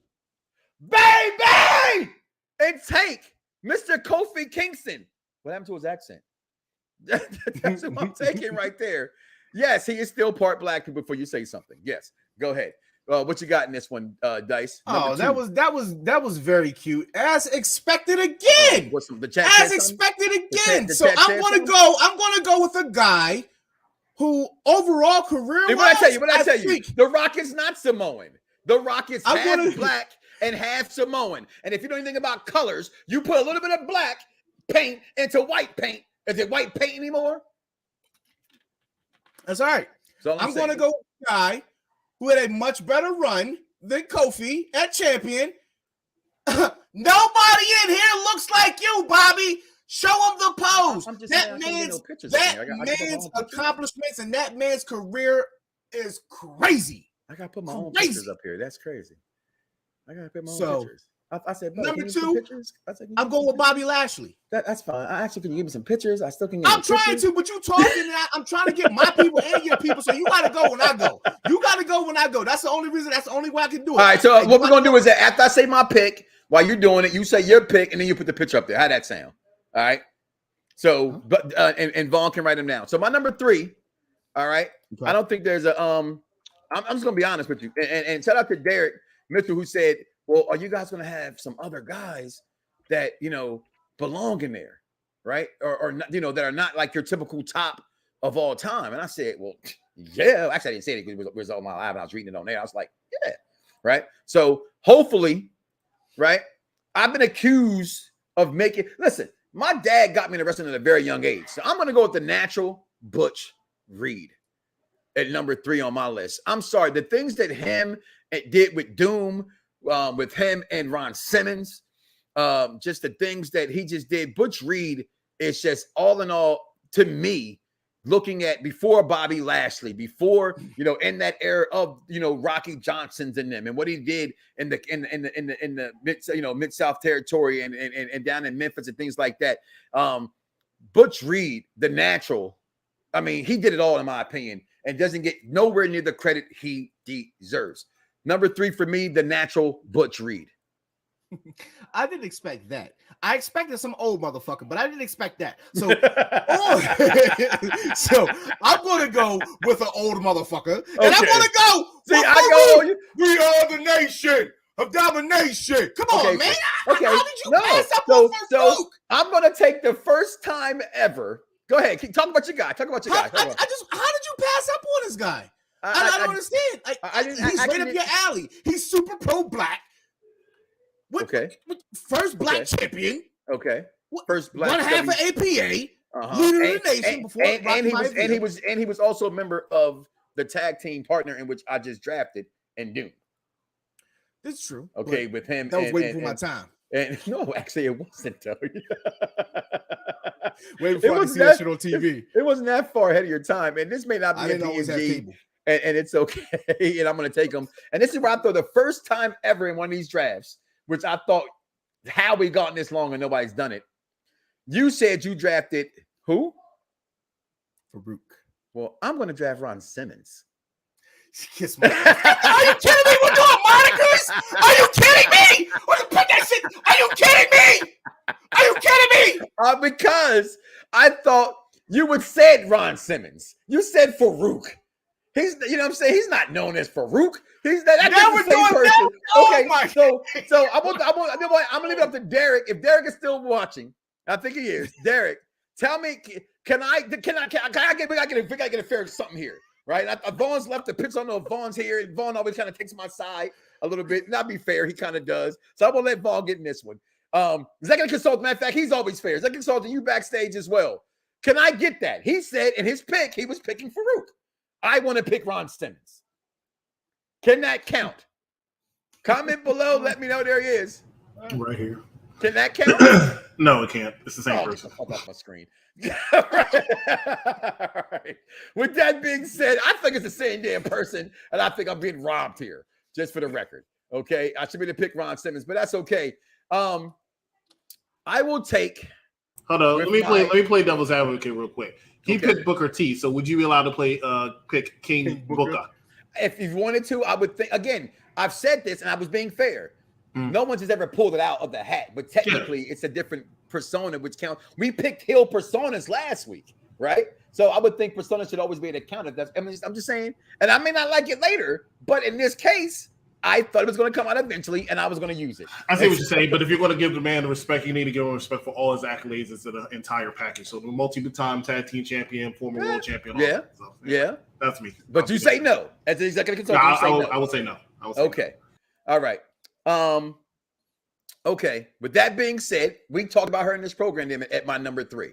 baby, and take Mr. Kofi Kingston. What happened to his accent? That's what I'm taking right there. Yes, he is still part black before you say something. Yes, go ahead. What you got in this one, Dice? Oh, that was very cute. As expected again. What's the chat? As expected again. So I'm gonna go with a guy who overall career. What I tell you, The Rock is not Samoan. The Rock is half black and half Samoan. And if you know anything about colors, you put a little bit of black paint into white paint. Is it white paint anymore? That's all right. So I'm gonna go with a guy who had a much better run than Kofi at champion. Nobody in here looks like you, Bobby. Show him the pose. That man's accomplishments and that man's career is crazy. I gotta put my own pictures up here. That's crazy. I gotta put my own pictures. I said, number 2, I'm going with Bobby Lashley. That's fine. I actually can give me some pictures. I still can. I'm trying to, but you talking. I'm trying to get my people and your people. So you gotta go when I go. You gotta go when I go. That's the only reason. That's the only way I can do it. All right. So what we're gonna do is that after I say my pick, while you're doing it, you say your pick, and then you put the picture up there. How'd that sound? All right. So, but and Vaughn can write them down. So my number 3. All right. Okay. I don't think there's a I'm just gonna be honest with you, and shout out to Derek Mitchell who said, well, are you guys going to have some other guys that, belong in there, right? Or not, that are not like your typical top of all time? And I said, well, yeah. Actually, I didn't say it because it was on my live and I was reading it on there. I was like, yeah, right? So hopefully, right, I've been accused of listen, my dad got me into wrestling at a very young age. So I'm going to go with the natural Butch Reed at number 3 on my list. I'm sorry. The things that him did with Doom, with him and Ron Simmons, just the things that he just did. Butch Reed is just all in all to me, looking at before Bobby Lashley, before in that era of Rocky Johnson's and them, and what he did in the Mid-South territory and down in Memphis and things like that. Butch Reed, the natural, I mean, he did it all in my opinion, and doesn't get nowhere near the credit he deserves. Number 3 for me, the natural Butch Reed. I didn't expect that. I expected some old motherfucker, but I didn't expect that. So, so I'm going to go with an old motherfucker. Okay. And I'm going to go. We are the nation of domination. Come on, man. Okay. How did you pass up on first Luke? I'm going to take the first time ever. Go ahead. Talk about your guy. How did you pass up on this guy? I don't understand. He's right up your alley. He's super pro-black. First black champion. Okay. First black. One half of APA. leader of the nation before and he was also a member of the tag team partner in which I just drafted and Doom. This is true. Okay, with him. That was waiting for my time. And no, actually, it wasn't though. Waiting for I to see that shit on TV. It wasn't that far ahead of your time, and this may not be a PNG, and it's okay. And I'm going to take them. And this is where I thought the first time ever in one of these drafts, which I thought, how we gotten this long and nobody's done it. You said you drafted who? Farouk. Well, I'm going to draft Ron Simmons. Kiss my Are you kidding me? We're doing monikers? Are you kidding me? We're gonna put that shit. Are you kidding me? Are you kidding me? Because I thought you would said Ron Simmons. You said Farouk. He's, you know what I'm saying? He's not known as Farouk. He's that's the same person. Okay, so I'm gonna leave it up to Derek. If Derek is still watching, I think he is. Derek, tell me, can I get a fair something here? Right, Vaughn's left the pitch. I don't know if Vaughn's here. Vaughn always kind of takes my side a little bit. Not be fair, he kind of does. So I'm gonna let Vaughn get in this one. Is that gonna consult? Matter of fact, he's always fair. Is that consulting you backstage as well? Can I get that? He said in his pick he was picking Farouk. I want to pick Ron Simmons. Can that count? Comment below. Let me know there he is. Right here. Can that count? No, it can't. It's the same person. Oh, that's my screen. All right. With that being said, I think it's the same damn person, and I think I'm being robbed here, just for the record. Okay, I should be to pick Ron Simmons, but that's okay. I will take. Hold on, let me play devil's advocate real quick. He picked Booker T, so would you be allowed to pick King Booker? If you wanted to, I would think. Again, I've said this, and I was being fair. No one has ever pulled it out of the hat, but technically it's a different persona which counts. We picked Hill personas last week, right? So I would think persona should always be able to count. If that's, I'm just saying, and I may not like it later, but in this case, I thought it was going to come out eventually, and I was going to use it. I see what you're saying, but if you're going to give the man the respect, you need to give him respect for all his accolades as the entire package. So the multiple-time tag team champion, former world champion. Yeah. That's me. But you say no as the executive consultant. I would say no. Okay. All right. Okay. With that being said, we talked about her in this program at my number 3.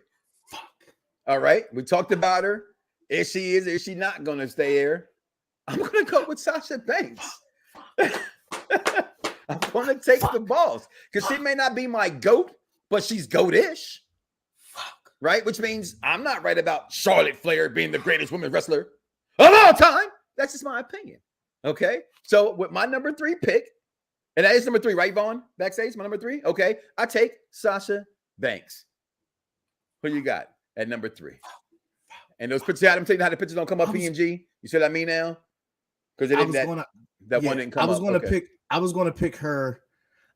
All right. We talked about her. Is she not going to stay there? I'm going to go with Sasha Banks. I'm going to take the balls because she may not be my GOAT, but she's GOAT-ish. Right? Which means I'm not right about Charlotte Flair being the greatest women's wrestler of all time. That's just my opinion. Okay. So with my number 3 pick, and that is number 3, right, Vaughn? Backstage, my number 3. Okay. I take Sasha Banks. Who you got at number 3? And those pictures, I'm telling you how the pictures don't come up PNG. You see what I mean now? Because it didn't one didn't come up. I was gonna pick her.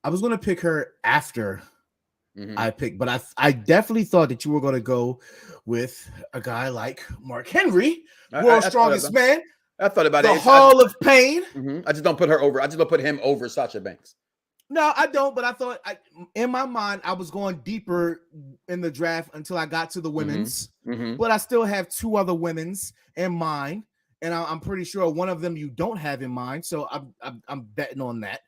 I was gonna pick her after I picked, but I definitely thought that you were gonna go with a guy like Mark Henry, world's strongest man. I thought about the Hall of Pain. I just don't put her over. I just don't put him over Sasha Banks. No, I don't. But I thought in my mind I was going deeper in the draft until I got to the women's. But I still have 2 other women's in mind, and I'm pretty sure one of them you don't have in mind. So I'm betting on that.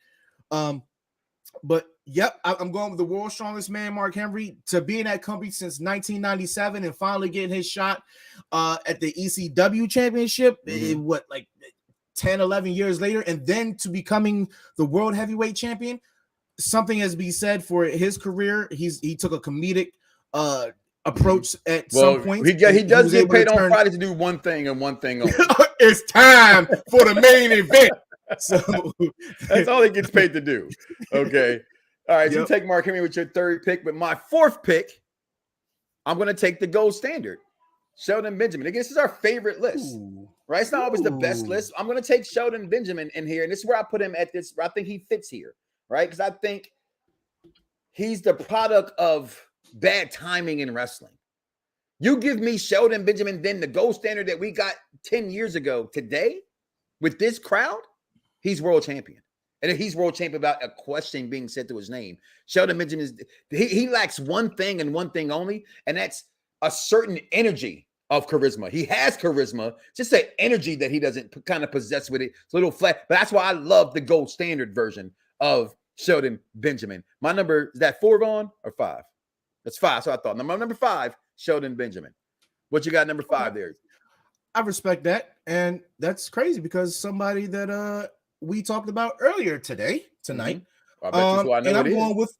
But yep, I'm going with the world's strongest man, Mark Henry, to be in that company since 1997 and finally getting his shot at the ECW championship. Like 10, 11 years later, and then to becoming the world heavyweight champion. Something has been said for his career. He took a comedic approach at some point. He does get paid on Friday to do one thing and one thing only. It's time for the main event. So that's all he gets paid to do. Okay. All right. You take Mark Henry with your 3rd pick, but my 4th pick, I'm going to take the gold standard, Sheldon Benjamin. Again, this is our favorite list, right? It's not always the best list. I'm going to take Sheldon Benjamin in here, and this is where I put him at this. I think he fits here, right? Because I think he's the product of bad timing in wrestling. You give me Sheldon Benjamin, then the gold standard that we got 10 years ago today with this crowd, he's world champion. And if he's world champion without a question being said to his name, Sheldon Benjamin he lacks one thing and one thing only, and that's a certain energy of charisma. He has charisma, just the energy that he doesn't kind of possess with it. It's a little flat, but that's why I love the gold standard version of Sheldon Benjamin. My number, is that 4 on or 5? That's 5. So I thought number 5, Shelton Benjamin. What you got number 5 there? I respect that, and that's crazy because somebody that we talked about earlier tonight. I bet you so I know and I'm it is. going with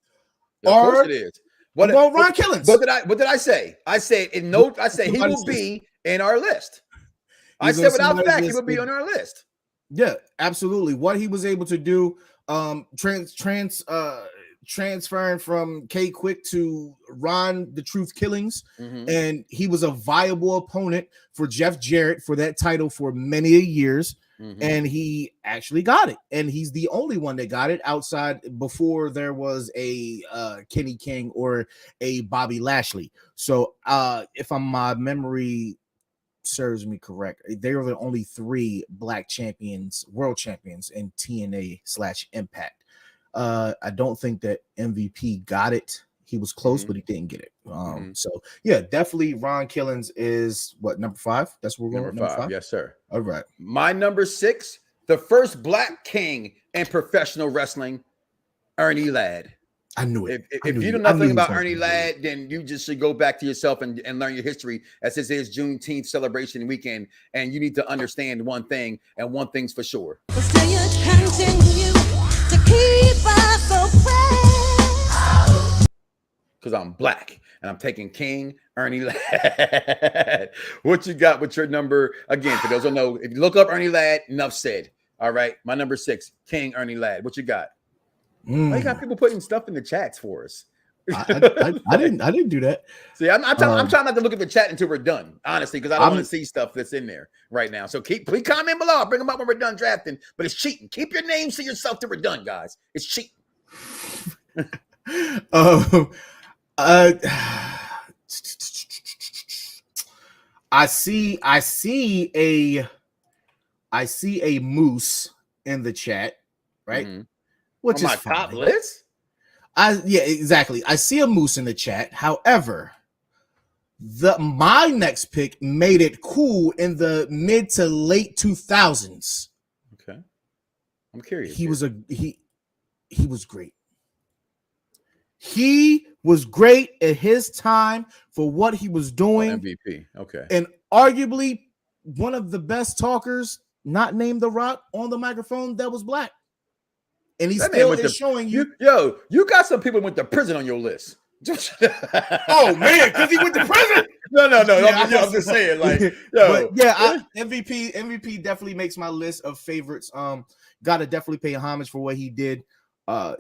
Of course it is. Ron Killings. What did I say? I said in note. I said he will be in our list. I said without fact he will be on our list. Yeah, absolutely. What he was able to do, transferring from K Quick to Ron the Truth Killings, and he was a viable opponent for Jeff Jarrett for that title for many years. And he actually got it, and he's the only one that got it outside before there was a Kenny King or a Bobby Lashley. So if my memory serves me correct, they were the only 3 black champions, world champions in TNA/Impact. I don't think that MVP got it. He was close, but he didn't get it. So yeah, definitely Ron Killings is what, number 5? That's where we're going. Number 5. Yes, sir. All right. My number 6, the first black king in professional wrestling, Ernie Ladd. I knew it. If you know nothing about Ernie Ladd, then you just should go back to yourself and learn your history, as this is Juneteenth celebration weekend, and you need to understand one thing, and one thing's for sure. Still you continue to keep us oppressed. Because I'm black and I'm taking King Ernie Ladd. What you got with your number? Again, for those who know, if you look up Ernie Ladd, enough said. All right, my number 6, King Ernie Ladd. What you got? Why you got people putting stuff in the chats for us? I didn't do that. See, I'm trying not to look at the chat until we're done, honestly, because I don't want to see stuff that's in there right now. So please comment below. I'll bring them up when we're done drafting, but it's cheating. Keep your names to yourself till we're done, guys. It's cheating. I see a moose in the chat, right? Which on is my fine. top list. Yeah, exactly. I see a moose in the chat. However, my next pick made it cool in the mid to late 2000s. Okay, I'm curious. He was great. He was great at his time for what he was doing. MVP. Okay. And arguably one of the best talkers, not named The Rock, on the microphone that was black. And he still is showing you. Yo, you got some people who went to prison on your list. Oh, man, because he went to prison? No. Yeah, I'm just saying, like, yo. But yeah, MVP definitely makes my list of favorites. Gotta definitely pay homage for what he did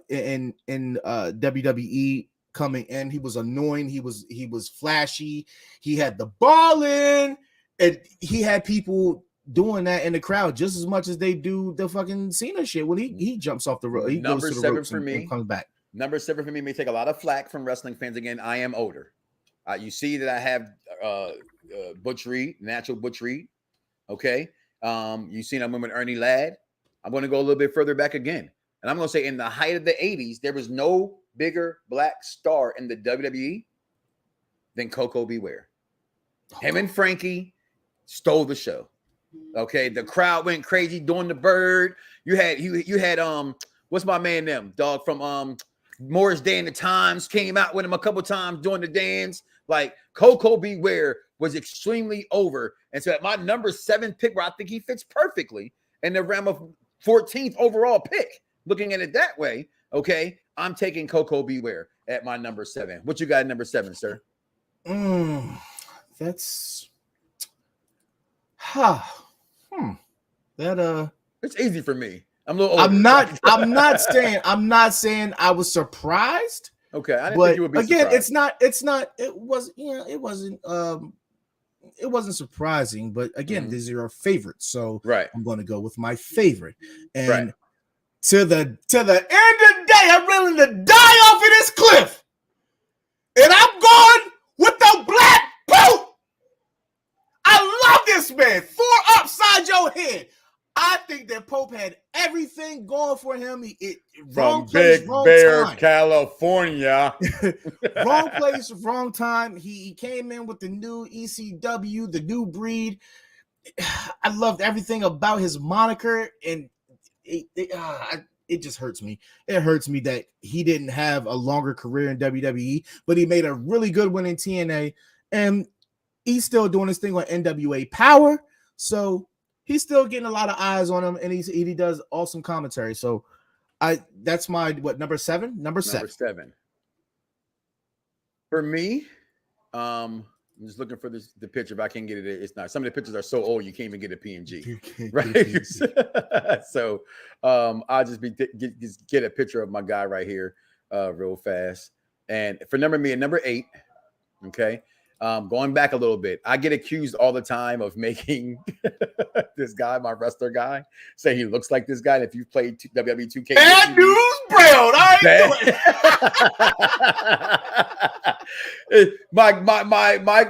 in WWE coming in. He was annoying. He was flashy. He had the ball in, and he had people doing that in the crowd just as much as they do the fucking Cena shit when he jumps off the road. He Number goes to the 7 ropes for me. and comes back. Number 7 for me may take a lot of flack from wrestling fans. Again, I am older. You see that I have Butch Reed, natural Butch Reed. Okay. You seen I'm with Ernie Ladd. I'm going to go a little bit further back again. And I'm going to say in the height of the 80s, there was no bigger black star in the WWE than Coco Beware. Him and Frankie stole the show. Okay. The crowd went crazy doing the bird. You had what's my man them? Dog from Morris Day and the Times came out with him a couple times doing the dance. Like Coco Beware was extremely over. And so at my number 7 pick, where I think he fits perfectly in the realm of 14th overall pick, looking at it that way, okay, I'm taking Coco Beware at my number 7. What you got at number 7, sir? That's it's easy for me. I'm a little older. I'm not saying I was surprised. Okay, I didn't but think you would be again, surprised. it wasn't surprising, but again, these are our favorites. So right. I'm going to go with my favorite. And right. to the end of the day, I'm willing to die off of this cliff. And I'm going with the black boot. I love this man. 4 upside your head. I think that Pope had everything going for him. From Big Bear, California. Wrong place, wrong time. He came in with the new ECW, the new breed. I loved everything about his moniker, and it just hurts me. It hurts me that he didn't have a longer career in WWE, but he made a really good one in TNA. and he's still doing his thing on NWA Power. So he's still getting a lot of eyes on him, and he does awesome commentary. So that's my number 7? Number 7. For me, I'm just looking for the picture. If I can't get it, it's not. Some of the pictures are so old you can't even get a PNG, right? So I'll just get a picture of my guy right here, real fast. And for number 8, okay. Going back a little bit, I get accused all the time of making this guy, my wrestler guy, say he looks like this guy. And if you've played WWE 2K, Bad News Brown.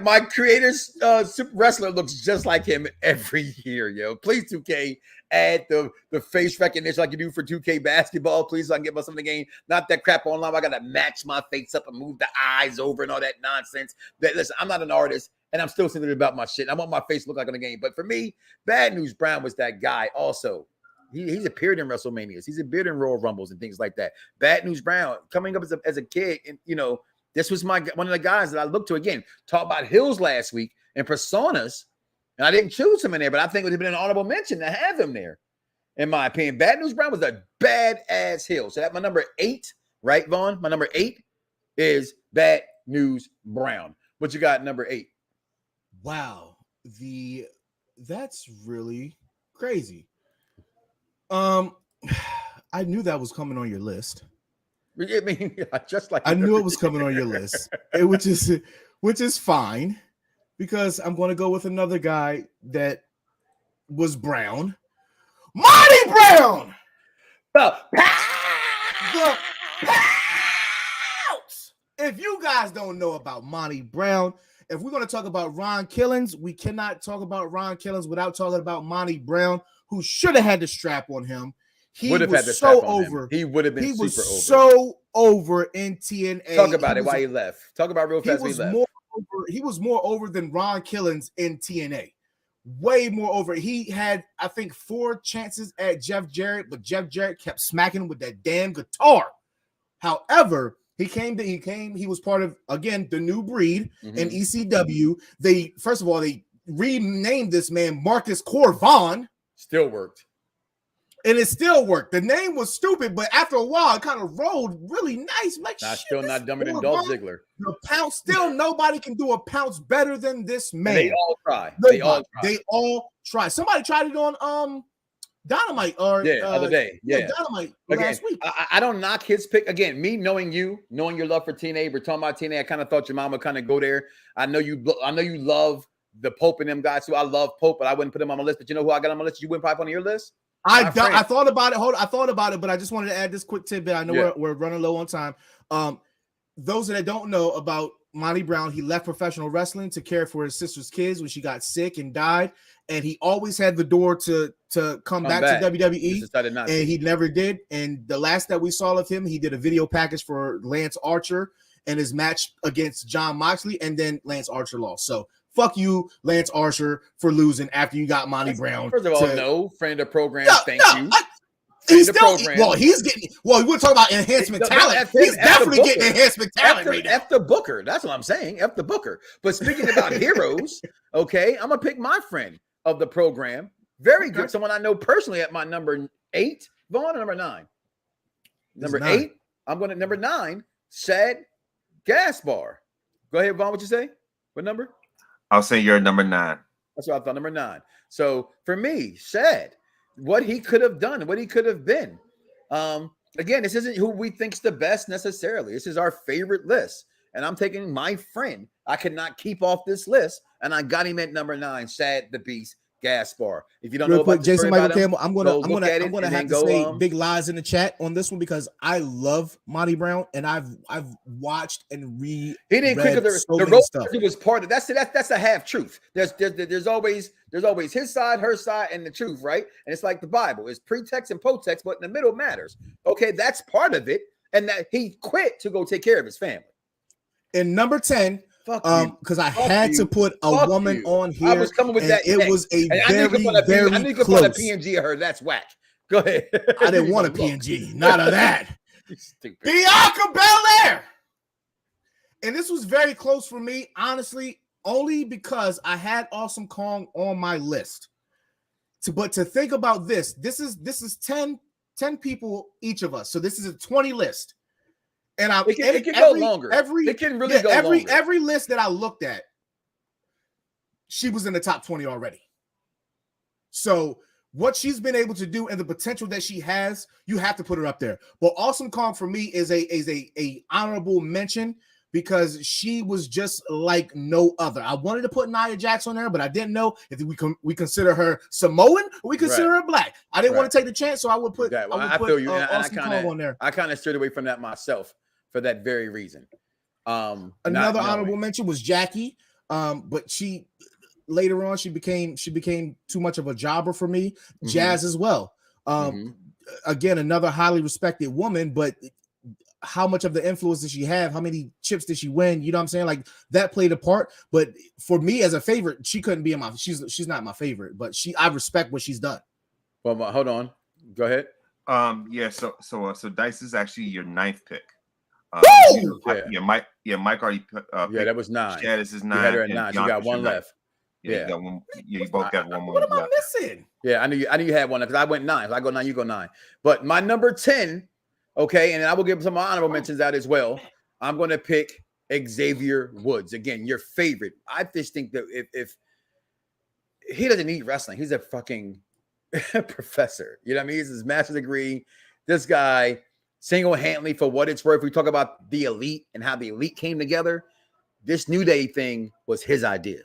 My creator's super wrestler looks just like him every year, yo. Please 2K add the face recognition like you do for 2K basketball, please, so I can get myself in the game. Not that crap online. I gotta match my face up and move the eyes over and all that nonsense. Listen, I'm not an artist, and I'm still thinking about my shit. I want my face to look like on the game. But for me, Bad News Brown was that guy also. He's appeared in WrestleManias. He's appeared in Royal Rumbles and things like that. Bad News Brown, coming up as a kid, and this was one of the guys that I looked to. Again, talk about Hills last week and personas, and I didn't choose him in there, but I think it would have been an honorable mention to have him there, in my opinion. Bad News Brown was a badass heel. So that's my number 8, right, Vaughn? My number 8 is Bad News Brown. What you got, number 8? Wow, that's really crazy. I knew that was coming on your list. I mean, just like I knew it was coming on your list, which is fine, because I'm going to go with another guy that was brown, Monty Brown. The If you guys don't know about Monty Brown, if we're going to talk about Ron Killings, we cannot talk about Ron Killings without talking about Monty Brown, who should have had the strap on him. He would have had the strap on him. He would have been super over. He was so over in TNA. Talk about it. Why he left. Talk about real fast. He left. He was more over than Ron Killings in TNA. Way more over. He had, I think, 4 chances at Jeff Jarrett, but Jeff Jarrett kept smacking him with that damn guitar. However, he was part of, again, the New Breed in ECW. They renamed this man Marcus Corvon. Still worked. And it still worked. The name was stupid, but after a while, it kind of rolled really nice. Like, still not dumber than Dolph Ziggler. The pounce, still nobody can do a pounce better than this man. They all try. They all try. Somebody tried it on Dynamite other day. Dynamite again, last week. I don't knock his pick. Again, me knowing your love for TNA, we're talking about TNA. I kind of thought your mom would kind of go there. I know you love the Pope and them guys too. I love Pope, but I wouldn't put him on my list. But you know who I got on my list? You wouldn't pop on your list? I thought about it. I thought about it, but I just wanted to add this quick tidbit. I know we're running low on time. Those that don't know about Monty Brown, he left professional wrestling to care for his sister's kids when she got sick and died, and he always had the door to come back to WWE, and he never did. And the last that we saw of him, he did a video package for Lance Archer and his match against Jon Moxley, and then Lance Archer lost. So fuck you, Lance Archer, for losing after you got Monty Brown. First of all, no, friend of the program, thank you. He's still, we were talking about enhancement talent. He's definitely getting enhancement talent right now. F the Booker. That's what I'm saying. F the Booker. But speaking about heroes, okay, I'm going to pick my friend of the program. Very good. Someone I know personally at my number 8. Vaughn or number 9? Number 8. I'm going to number 9, Shad Gaspar. Go ahead, Vaughn. What you say? What number? I'll say you're number 9. That's what I thought, number 9. So for me, Shad, what he could have done, what he could have been. Again, this isn't who we think's the best necessarily. This is our favorite list. And I'm taking my friend. I could not keep off this list. And I got him at number 9, Shad the Beast Gaspar. If you don't know about Jason Michael Campbell, I'm gonna have to say big lies in the chat on this one, because I love Monty Brown and I've watched and read. He didn't quick the road stuff. He was part of that's a half truth. There's always his side, her side, and the truth, right? And it's like the Bible. It's pretext and post-text, but in the middle matters. Okay, that's part of it. And that he quit to go take care of his family. And number 10. Because I had to put a woman on here. I was coming with that. It was a very I need to put a PNG of her. That's whack. Go ahead. I didn't want a PNG. None of that. Bianca Belair. And this was very close for me. Honestly, only because I had Awesome Kong on my list. But to think about this is 10 people each of us. So this is a 20 list. And it can go longer. It can really go longer. Every list that I looked at, she was in the top 20 already. So what she's been able to do and the potential that she has, you have to put her up there. But Awesome Kong for me is a honorable mention because she was just like no other. I wanted to put Nia Jax on there, but I didn't know if we consider her Samoan or we consider her black. I didn't want to take the chance, so I would put Awesome Kong on there. I kind of steered away from that myself for that very reason. Another honorable mention was Jackie, but she later on she became too much of a jobber for me. Jazz as well. Again, another highly respected woman, but how much of the influence did she have? How many chips did she win? You know what I'm saying? Like that played a part. But for me as a favorite, she couldn't be in my. She's not my favorite, but I respect what she's done. Well, hold on. Go ahead. Yeah. So Dice is actually your 9th pick. Mike already. That was 9. Jadis is 9. You had her at 9. You got one left. Yeah, you got one. You both got one more. What am I missing? Yeah, I knew you had one because I went 9. If I go 9, you go 9. But my number 10. Okay, and I will give some honorable mentions out as well. I'm going to pick Xavier Woods. Again, your favorite. I just think that if he doesn't need wrestling, he's a fucking professor. You know what I mean? He's his master's degree. This guy, single-handedly, for what it's worth, we talk about the Elite and how the Elite came together. This New Day thing was his idea.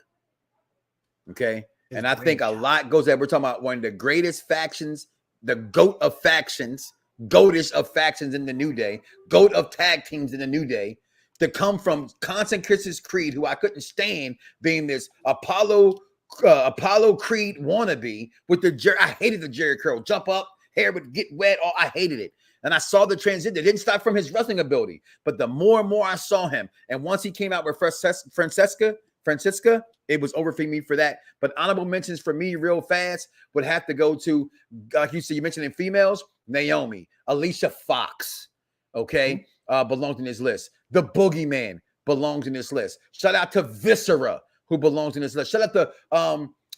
Okay? And I think a lot goes there. We're talking about one of the greatest factions, the GOAT of factions, GOATish of factions in the New Day, GOAT of tag teams in the New Day, to come from Constant Chris's Creed, who I couldn't stand being this Apollo Creed wannabe with I hated the Jerry curl, jump up, hair would get wet. I hated it. And I saw the transition. It didn't stop from his wrestling ability, but the more and more I saw him, and once he came out with Francisca, it was over for me for that. But honorable mentions for me real fast would have to go to, like you said, you mentioned in females, Naomi, Alicia Fox, okay, belongs in this list. The Boogeyman belongs in this list. Shout out to Viscera, who belongs in this list. Shout out to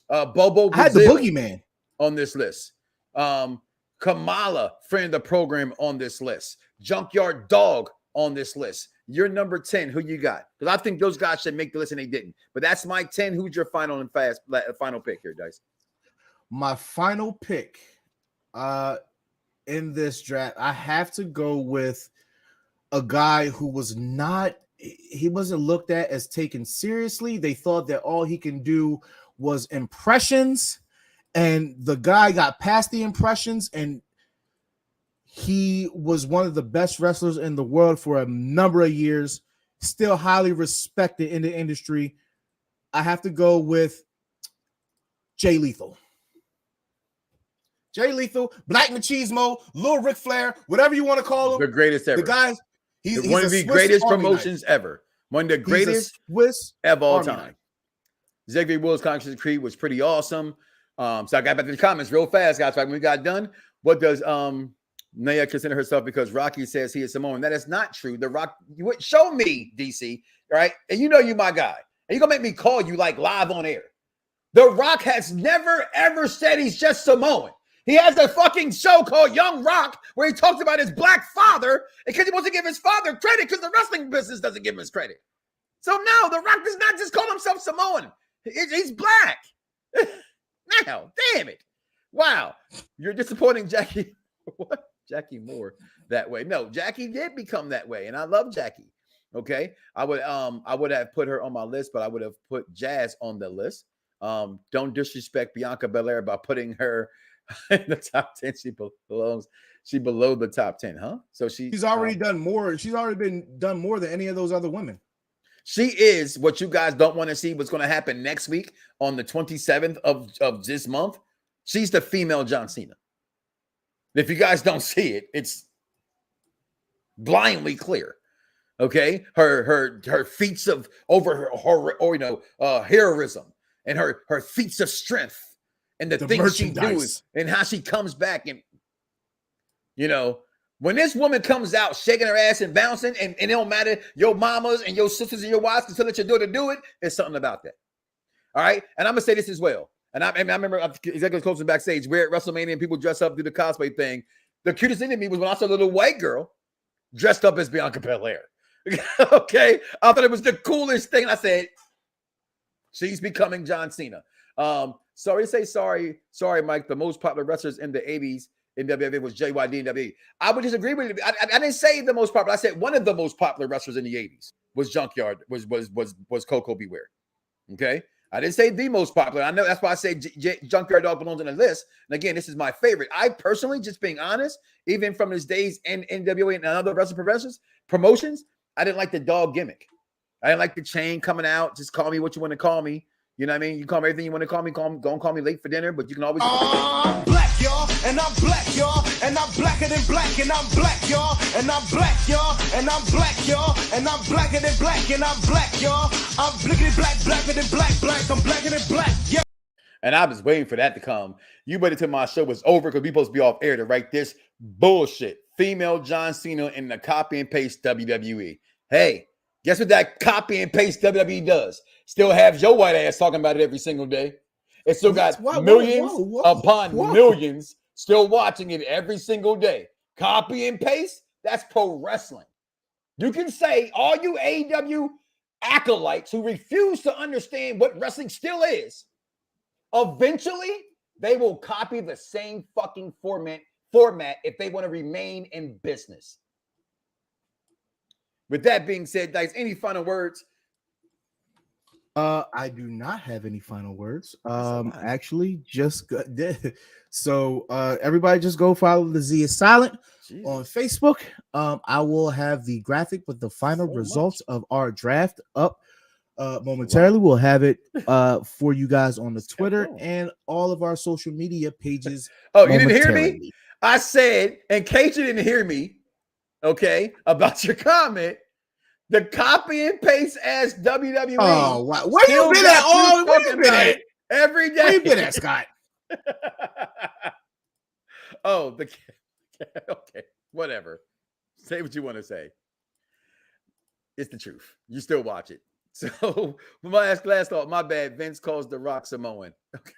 Bobo Brazil. I had the Boogeyman on this list. Kamala, friend of the program, on this list. Junkyard Dog on this list. You're number 10. Who you got? Because I think those guys should make the list and they didn't. But that's my 10. Who's your final pick here, Dice? My final pick in this draft, I have to go with a guy who wasn't looked at as taken seriously. They thought that all he can do was impressions, and the guy got past the impressions, and he was one of the best wrestlers in the world for a number of years, still highly respected in the industry. I have to go with Jay Lethal. Jay Lethal, Black Machismo, Lil Ric Flair, whatever you want to call him. The greatest ever. The guys, he's one of the greatest promotions ever. One of the greatest Swiss of all time. Xavier Woods' Conscious Creed was pretty awesome. So I got back to the comments real fast, guys. When we got done, what does Naya consider herself because Rocky says he is Samoan? That is not true. The Rock, you would show me, DC, right? And you know you my guy. And you're gonna make me call you like live on air. The Rock has never ever said he's just Samoan. He has a fucking show called Young Rock where he talks about his black father because he wants to give his father credit because the wrestling business doesn't give him his credit. So no, The Rock does not just call himself Samoan. He's black. Now, damn it. Wow. You're disappointing Jackie. What? Jackie Moore that way. No, Jackie did become that way, and I love Jackie. Okay. I would have put her on my list, but I would have put Jazz on the list. Don't disrespect Bianca Belair by putting her in the top 10. She below the top 10, huh? So she's already done more. She's already been done more than any of those other women. She is what you guys don't want to see what's going to happen next week on the 27th of this month. She's the female John Cena. If you guys don't see it, it's blindly clear. Okay, her feats of heroism and her feats of strength and the things she does and how she comes back and When this woman comes out shaking her ass and bouncing, and it don't matter, your mamas and your sisters and your wives can still let your daughter do it, there's something about that. All right? And I'm going to say this as well. And I remember executive coaching backstage, we're at WrestleMania and people dress up, do the cosplay thing. The cutest thing to me was when I saw a little white girl dressed up as Bianca Belair. Okay? I thought it was the coolest thing. I said, she's becoming John Cena. Sorry to say sorry, Mike. The most popular wrestlers in the 80s in WWE was JYD and WWE. I would disagree with it. I didn't say the most popular. I said one of the most popular wrestlers in the 80s was Junkyard, was Coco Beware. Okay? I didn't say the most popular. I know that's why I say Junkyard Dog belongs on the list. And again, this is my favorite. I personally, just being honest, even from his days in NWA and other wrestling promotions, I didn't like the dog gimmick. I didn't like the chain coming out. Just call me what you want to call me. You know what I mean? You call me everything you want to call me. Don't call me late for dinner, but you can always. I'm black, y'all, and I'm black, y'all, and I'm blacker than black, and I'm black, y'all, and I'm black, y'all, and I'm black, y'all, and I'm blacker than black, and I'm black, y'all. I'm blickety black, blacker than black, I'm blacker than black, yeah. And I was waiting for that to come. You waited till my show was over because we supposed to be off air to write this bullshit. Female John Cena in the copy and paste WWE. Hey, guess what that copy and paste WWE does? Still have your white ass talking about it every single day. It still got millions upon millions still watching it every single day. Copy and paste, that's pro wrestling. You can say all you AEW acolytes who refuse to understand what wrestling still is, eventually they will copy the same fucking format if they want to remain in business. With that being said, Dice, any final words? I do not have any final words. Actually, just did. So everybody just go follow the Z is Silent on Facebook. I will have the graphic with the final results of our draft up momentarily. We'll have it for you guys on the Twitter and all of our social media pages. Oh, you didn't hear me? I said, in case you didn't hear me, okay, about your comment, the copy and paste as WWE. Oh, wow. Where you been at all? Where you been at? Every day. Where you been at, Scott? Oh, okay, whatever. Say what you want to say. It's the truth. You still watch it. So, my last thought, my bad. Vince calls The Rock Samoan. Okay.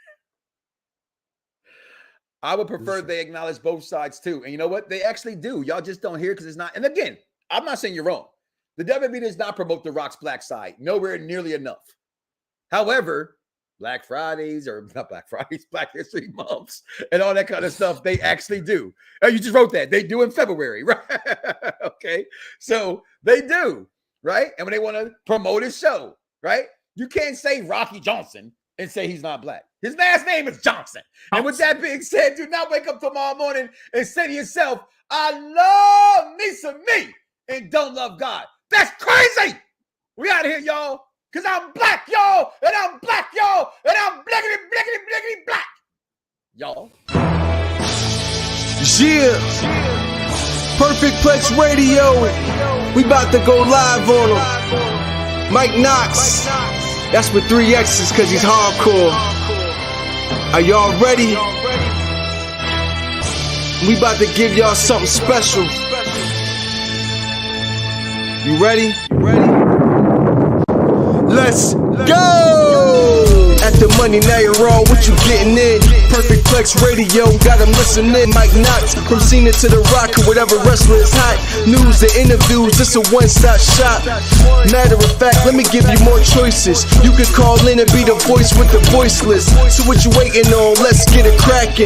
I would prefer they acknowledge both sides too. And you know what? They actually do. Y'all just don't hear because it's not. And again, I'm not saying you're wrong. The WWE does not promote The Rock's black side. Nowhere nearly enough. However, Black Fridays or not Black Fridays, Black History Months and all that kind of stuff, they actually do. Oh, you just wrote that. They do in February, right? Okay. So they do, right? And when they want to promote his show, right? You can't say Rocky Johnson and say he's not black. His last name is Johnson. And with that being said, do not wake up tomorrow morning and say to yourself, I love me some me and don't love God. That's crazy. We out of here, y'all. Because I'm black, y'all. And I'm black, y'all. And I'm blackity, blackity, blackity, black. Y'all. Yeah. Perfect Plex Radio. We about to go live on him. Mike Knoxxx. That's with 3 X's because he's hardcore. Are y'all ready? We about to give y'all something special. You ready? Let's go! At the money, now you're all what you getting in. Perfect Plex Radio, got them listening. Mike Knoxxx, from Cena to The Rock, or whatever wrestler is hot. News and interviews, this a one-stop shop. Matter of fact, let me give you more choices. You could call in and be the voice with the voiceless. So what you waiting on? Let's get it cracking.